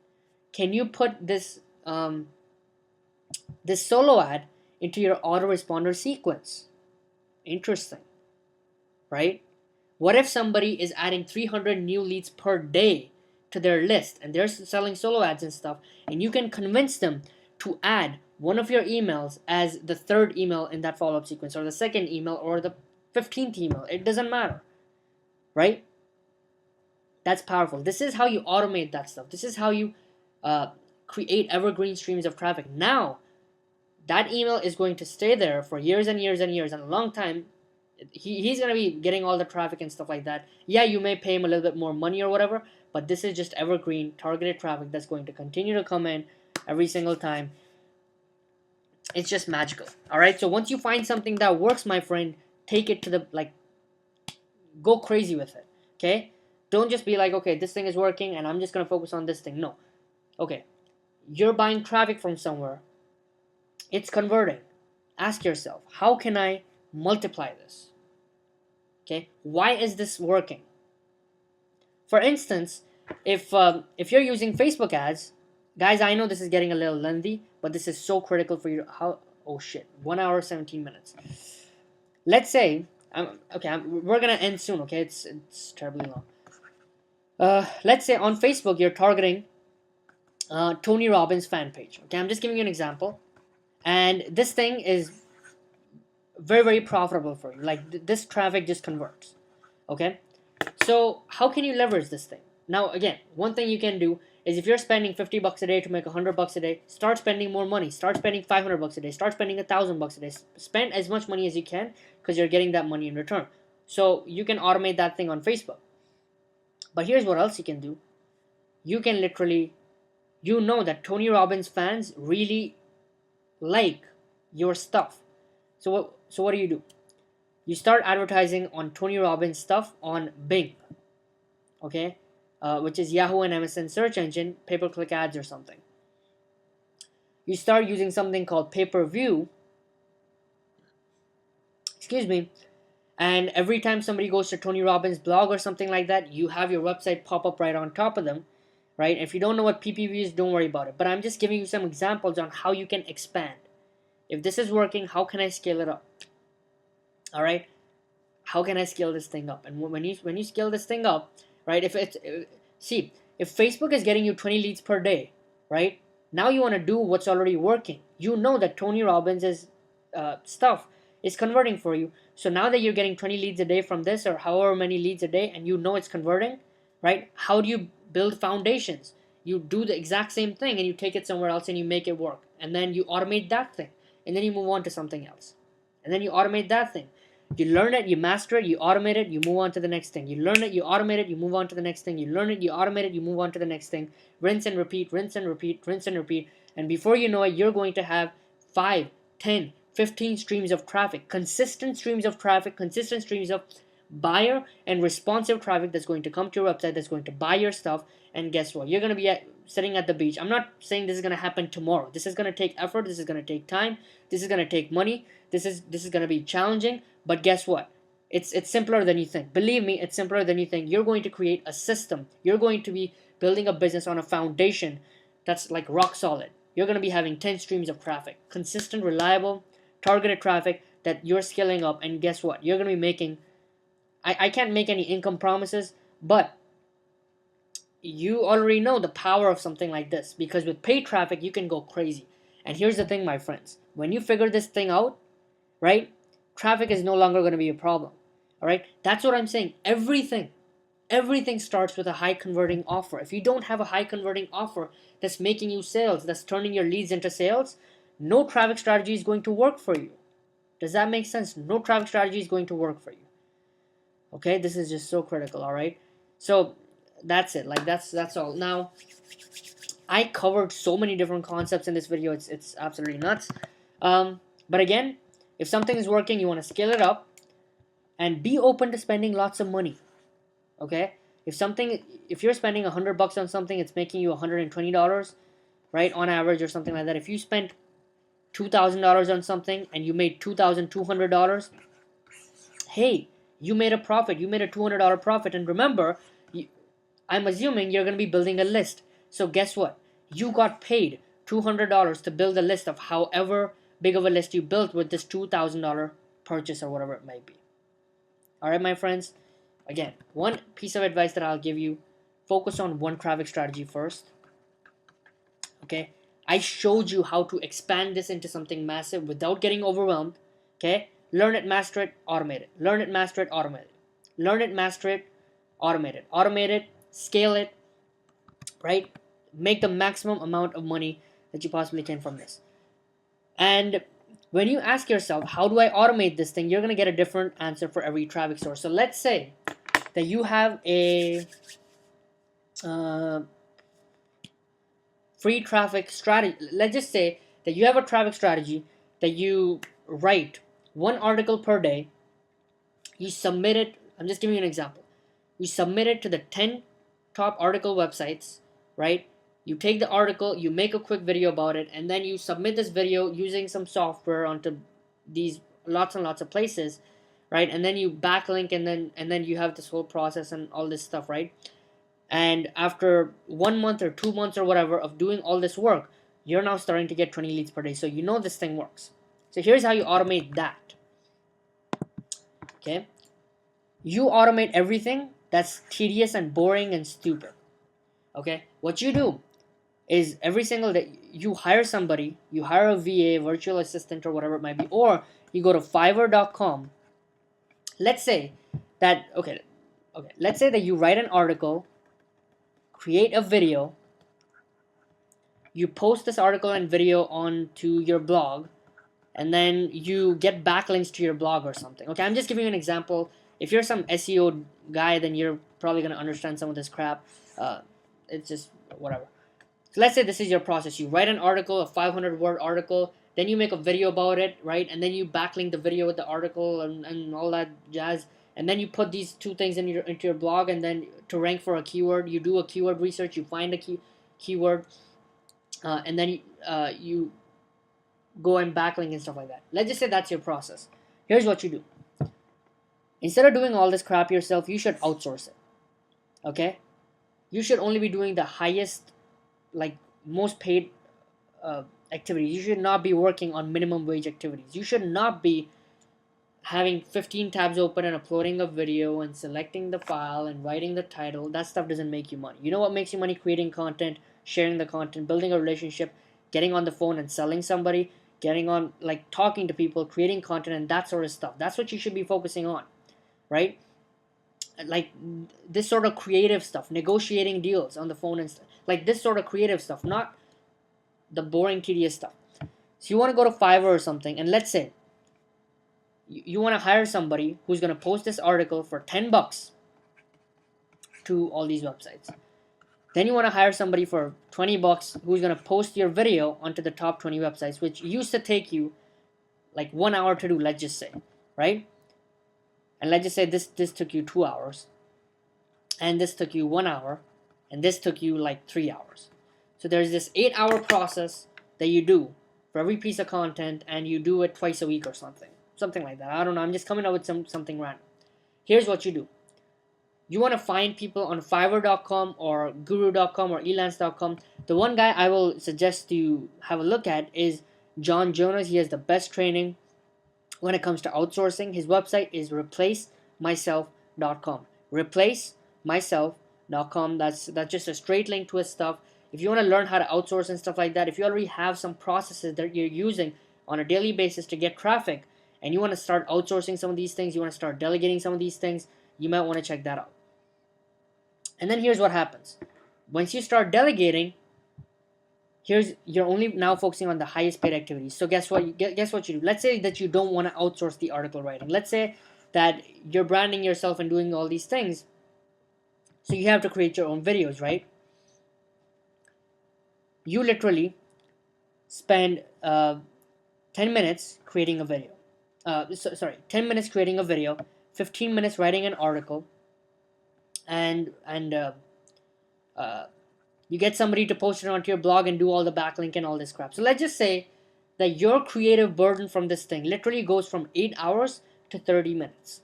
Can you put this solo ad into your autoresponder sequence? Interesting, right? What if somebody is adding 300 new leads per day to their list and they're selling solo ads and stuff, and you can convince them to add one of your emails as the third email in that follow up sequence, or the second email, or the 15th email? It doesn't matter, right? That's powerful. This is how you automate that stuff. This is how you create evergreen streams of traffic. Now, that email is going to stay there for years and years and years and a long time. He's going to be getting all the traffic and stuff like that. Yeah, you may pay him a little bit more money or whatever, but this is just evergreen targeted traffic that's going to continue to come in every single time. It's just magical. All right, so once you find something that works, my friend, take it to the, like, go crazy with it. Okay, don't just be like, okay, this thing is working and I'm just going to focus on this thing. No. Okay, you're buying traffic from somewhere, it's converting. Ask yourself, how can I multiply this? Okay, why is this working? For instance, if you're using Facebook ads, guys, I know this is getting a little lengthy, but this is so critical for you. How? Oh shit, 1 hour 17 minutes. Let's say, we're gonna end soon. Okay, it's terribly long. Let's say on Facebook you're targeting Tony Robbins fan page. Okay, I'm just giving you an example, and this thing is very, very profitable for you. Like this traffic just converts. Okay, so how can you leverage this thing? Now again, one thing you can do is, if you're spending $50 a day to make $100 a day, start spending more money. Start spending $500 a day. Start spending $1,000 a day. Spend as much money as you can, because you're getting that money in return. So you can automate that thing on Facebook. But here's what else you can do. You can literally, you know that Tony Robbins fans really like your stuff. So what do? You start advertising on Tony Robbins stuff on Bing, okay, which is Yahoo and MSN search engine, pay-per-click ads or something. You start using something called pay-per-view, excuse me, and every time somebody goes to Tony Robbins' blog or something like that, you have your website pop up right on top of them, right? If you don't know what PPV is, don't worry about it. But I'm just giving you some examples on how you can expand. If this is working, how can I scale it up? All right, how can I scale this thing up? And when you scale this thing up, right? If Facebook is getting you 20 leads per day, right? Now you want to do what's already working. You know that Tony Robbins' stuff is converting for you. So now that you're getting 20 leads a day from this, or however many leads a day, and you know it's converting, right? How do you build foundations? You do the exact same thing and you take it somewhere else and you make it work. And then you automate that thing. And then you move on to something else. And then you automate that thing. You learn it, you master it, you automate it, you move on to the next thing. You learn it, you automate it, you move on to the next thing. You learn it, you automate it, you move on to the next thing. Rinse and repeat, rinse and repeat, rinse and repeat. And before you know it, you're going to have 5, 10, 15 streams of traffic. Consistent streams of traffic, consistent streams of buyer and responsive traffic that's going to come to your website, that's going to buy your stuff. And guess what? You're going to be sitting at the beach. I'm not saying this is going to happen tomorrow. This is going to take effort. This is going to take time. This is going to take money. This is going to be challenging. But guess what? It's simpler than you think. Believe me, it's simpler than you think. You're going to create a system. You're going to be building a business on a foundation that's like rock solid. You're going to be having 10 streams of traffic. Consistent, reliable, targeted traffic that you're scaling up. And guess what? You're going to be making... I can't make any income promises, but you already know the power of something like this, because with paid traffic you can go crazy. And here's the thing, my friends, when you figure this thing out, right, traffic is no longer going to be a problem. All right, that's what I'm saying. Everything starts with a high converting offer. If you don't have a high converting offer that's making you sales, that's turning your leads into sales, no traffic strategy is going to work for you. Does that make sense? No traffic strategy is going to work for you. Okay, this is just so critical. All right, so that's it. Like that's all. Now, I covered so many different concepts in this video. It's absolutely nuts. But again, if something is working, you want to scale it up and be open to spending lots of money. Okay, if you're spending $100 on something, it's making you $120, right, on average, or something like that. If you spent $2,000 on something and you made $2,200, hey, you made a profit. You made a $200 profit. And remember, I'm assuming you're going to be building a list. So guess what? You got paid $200 to build a list of however big of a list you built with this $2,000 purchase or whatever it might be. All right, my friends. Again, one piece of advice that I'll give you: focus on one traffic strategy first. Okay, I showed you how to expand this into something massive without getting overwhelmed. Okay, learn it, master it, automate it. Learn it, master it, automate it. Learn it, master it, automate it. Automate it, scale it, right? Make the maximum amount of money that you possibly can from this. And when you ask yourself, how do I automate this thing, you're going to get a different answer for every traffic source. So let's say that you have a free traffic strategy. Let's just say that you have a traffic strategy that you write one article per day. You submit it. I'm just giving you an example. You submit it to the 10 top article websites, right? You take the article, you make a quick video about it, and then you submit this video using some software onto these lots and lots of places, right? And then you backlink, and then you have this whole process and all this stuff, right? And after 1 month or 2 months or whatever of doing all this work, you're now starting to get 20 leads per day. So you know this thing works. So here's how you automate that. Okay? You automate everything that's tedious and boring and stupid. Okay? What you do is every single day you hire somebody, you hire a VA, virtual assistant, or whatever it might be, or you go to Fiverr.com. Let's say that let's say that you write an article, create a video, you post this article and video onto your blog, and then you get backlinks to your blog or something. Okay, I'm just giving you an example. If you're some SEO guy, then you're probably going to understand some of this crap. It's just whatever. So let's say this is your process. You write an article, a 500-word article, then you make a video about it, right? And then you backlink the video with the article and all that jazz. And then you put these two things into your blog, and then to rank for a keyword, you do a keyword research, you find a keyword, and then you go and backlink and stuff like that. Let's just say that's your process. Here's what you do. Instead of doing all this crap yourself, you should outsource it. Okay? You should only be doing the highest, like most paid activities. You should not be working on minimum wage activities. You should not be having 15 tabs open and uploading a video and selecting the file and writing the title. That stuff doesn't make you money. You know what makes you money? Creating content, sharing the content, building a relationship, getting on the phone and selling somebody, getting on, like, talking to people, creating content, and that sort of stuff. That's what you should be focusing on, right? Like this sort of creative stuff, negotiating deals on the phone and stuff. Like this sort of creative stuff, not the boring, tedious stuff. So you want to go to Fiverr or something, and let's say you want to hire somebody who's going to post this article for $10 to all these websites. Then you want to hire somebody for $20 who's going to post your video onto the top 20 websites, which used to take you like 1 hour to do, let's just say, right? And let's just say this took you 2 hours, and this took you 1 hour, and this took you like 3 hours. So there's this 8-hour process that you do for every piece of content, and you do it twice a week or something like that. I don't know. I'm just coming up with something random. Here's what you do. You want to find people on Fiverr.com or Guru.com or Elance.com. The one guy I will suggest you have a look at is John Jonas. He has the best training when it comes to outsourcing. His website is replacemyself.com. Replacemyself.com. That's just a straight link to his stuff. If you want to learn how to outsource and stuff like that, if you already have some processes that you're using on a daily basis to get traffic, and you want to start outsourcing some of these things, you want to start delegating some of these things, you might want to check that out. And then here's what happens. Once you start delegating, you're only now focusing on the highest paid activities. So guess what you do? Let's say that you don't want to outsource the article writing. Let's say that you're branding yourself and doing all these things. So you have to create your own videos, right? You literally spend 10 minutes creating a video. 10 minutes creating a video, 15 minutes writing an article, and you get somebody to post it onto your blog and do all the backlink and all this crap. So let's just say that your creative burden from this thing literally goes from 8 hours to 30 minutes.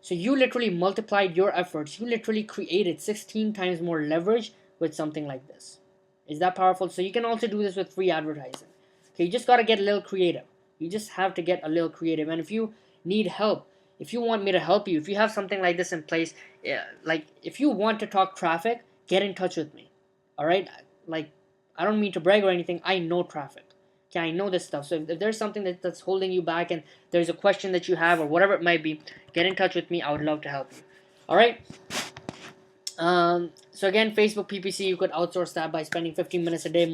So you literally multiplied your efforts. You literally created 16 times more leverage with something like this. Is that powerful? So you can also do this with free advertising. Okay, you just got to get a little creative. You just have to get a little creative. And if you need help, if you want me to help you, if you have something like this in place, like if you want to talk traffic, get in touch with me. All right? Like, I don't mean to brag or anything. I know traffic. Okay, I know this stuff. So if there's something that's holding you back and there's a question that you have or whatever it might be, get in touch with me. I would love to help you. All right? So again, Facebook PPC, you could outsource that by spending 15 minutes a day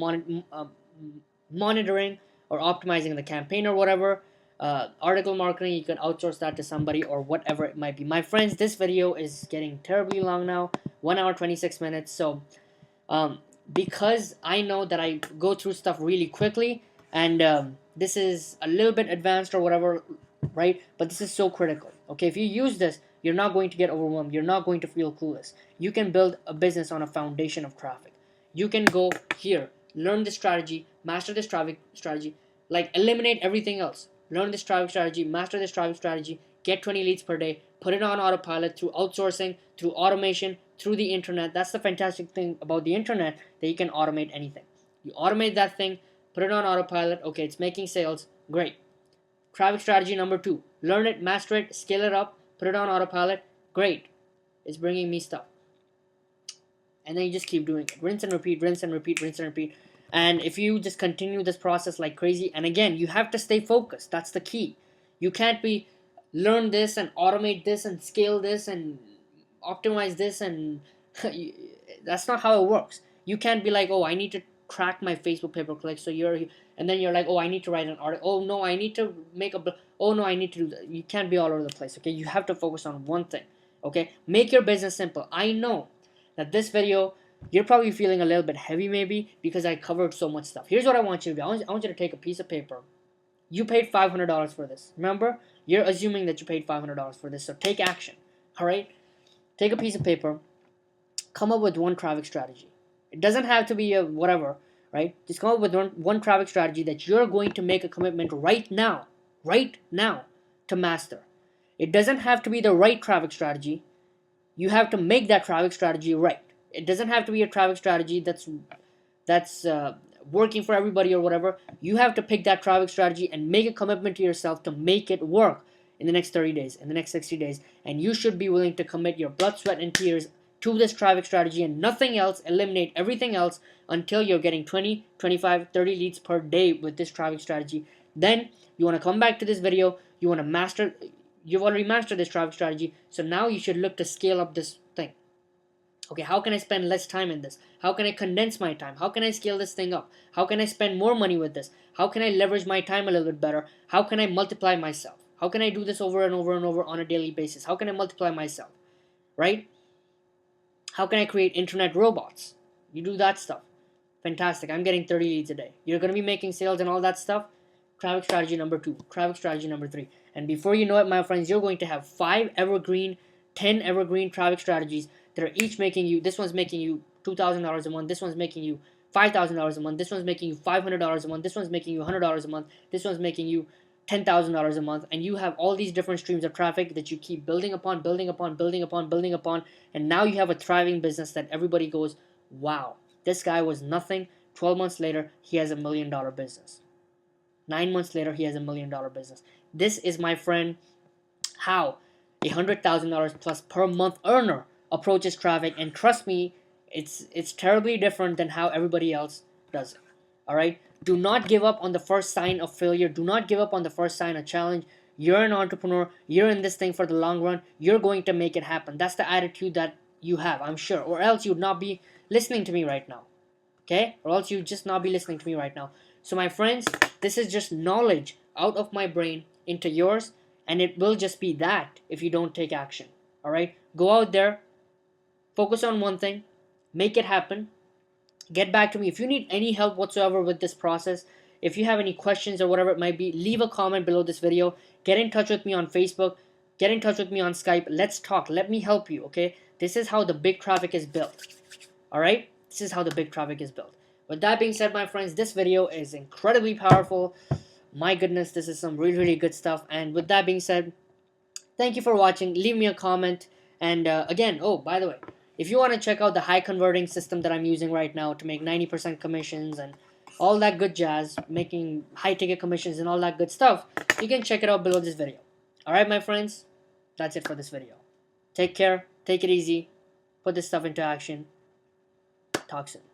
monitoring or optimizing the campaign or whatever. Article marketing, you can outsource that to somebody or whatever it might be. My friends, this video is getting terribly long now, 1 hour 26 minutes. So because I know that I go through stuff really quickly, and this is a little bit advanced or whatever, right? But this is so critical. Okay, if you use this, you're not going to get overwhelmed. You're not going to feel clueless. You can build a business on a foundation of traffic. You can go here, learn this strategy, master this traffic strategy, like eliminate everything else. Learn this traffic strategy, master this traffic strategy, get 20 leads per day, put it on autopilot through outsourcing, through automation, through the internet. That's the fantastic thing about the internet, that you can automate anything. You automate that thing, put it on autopilot. Okay, it's making sales. Great. Traffic strategy number 2. Learn it, master it, scale it up, put it on autopilot. Great. It's bringing me stuff. And then you just keep doing it. Rinse and repeat, rinse and repeat, rinse and repeat. And if you just continue this process like crazy, and again, you have to stay focused. That's the key. You can't be learn this and automate this and scale this and optimize this, and that's not how it works. You can't be like, oh, I need to track my Facebook pay-per-click. So and then you're like, oh, I need to write an article. Oh no, I need to make a. Oh no, I need to do that. You can't be all over the place. Okay, you have to focus on one thing. Okay, make your business simple. I know that this video, you're probably feeling a little bit heavy maybe because I covered so much stuff. Here's what I want you to do. I want you to take a piece of paper. You paid $500 for this. Remember, you're assuming that you paid $500 for this. So take action. All right? Take a piece of paper. Come up with one traffic strategy. It doesn't have to be a whatever, right? Just come up with one traffic strategy that you're going to make a commitment right now to master. It doesn't have to be the right traffic strategy. You have to make that traffic strategy right. It doesn't have to be a traffic strategy that's working for everybody or whatever. You have to pick that traffic strategy and make a commitment to yourself to make it work in the next 30 days, in the next 60 days. And you should be willing to commit your blood, sweat, and tears to this traffic strategy and nothing else. Eliminate everything else until you're getting 20, 25, 30 leads per day with this traffic strategy. Then you want to come back to this video. You want to master. You've already mastered this traffic strategy. So now you should look to scale up this thing. Okay, how can I spend less time in this? How can I condense my time? How can I scale this thing up? How can I spend more money with this? How can I leverage my time a little bit better? How can I multiply myself? How can I do this over and over and over on a daily basis? How can I multiply myself? Right? How can I create internet robots? You do that stuff. Fantastic. I'm getting 30 leads a day. You're going to be making sales and all that stuff. Traffic strategy number 2. Traffic strategy number 3. And before you know it, my friends, you're going to have 10 evergreen traffic strategies that are each making you, this one's making you $2,000 a month, this one's making you $5,000 a month, this one's making you $500 a month, this one's making you $100 a month, this one's making you $10,000 a month, and you have all these different streams of traffic that you keep building upon, and now you have a thriving business that everybody goes, wow, this guy was nothing. 12 months later, he has $1 million business. 9 months later, he has $1 million business. This is, my friend, how a $100,000 plus per month earner approaches traffic, and trust me, it's terribly different than how everybody else does it. All right, do not give up on the first sign of failure. Do not give up on the first sign of challenge. You're an entrepreneur. You're in this thing for the long run. You're going to make it happen. That's the attitude that you have, I'm sure, or else you'd not be listening to me right now. Okay, or else you'd just not be listening to me right now. So my friends, this is just knowledge out of my brain into yours, and it will just be that if you don't take action. All right, go out there, focus on one thing, make it happen. Get back to me if you need any help whatsoever with this process. If you have any questions or whatever it might be, leave a comment below this video. Get in touch with me on Facebook. Get in touch with me on Skype. Let's talk. Let me help you, okay? This is how the big traffic is built. All right? This is how the big traffic is built. With that being said, my friends, this video is incredibly powerful. My goodness, this is some really, really good stuff. And with that being said, thank you for watching. Leave me a comment. And again, oh, by the way, if you want to check out the high converting system that I'm using right now to make 90% commissions and all that good jazz, making high ticket commissions and all that good stuff, you can check it out below this video. Alright, my friends, that's it for this video. Take care, take it easy, put this stuff into action. Talk soon.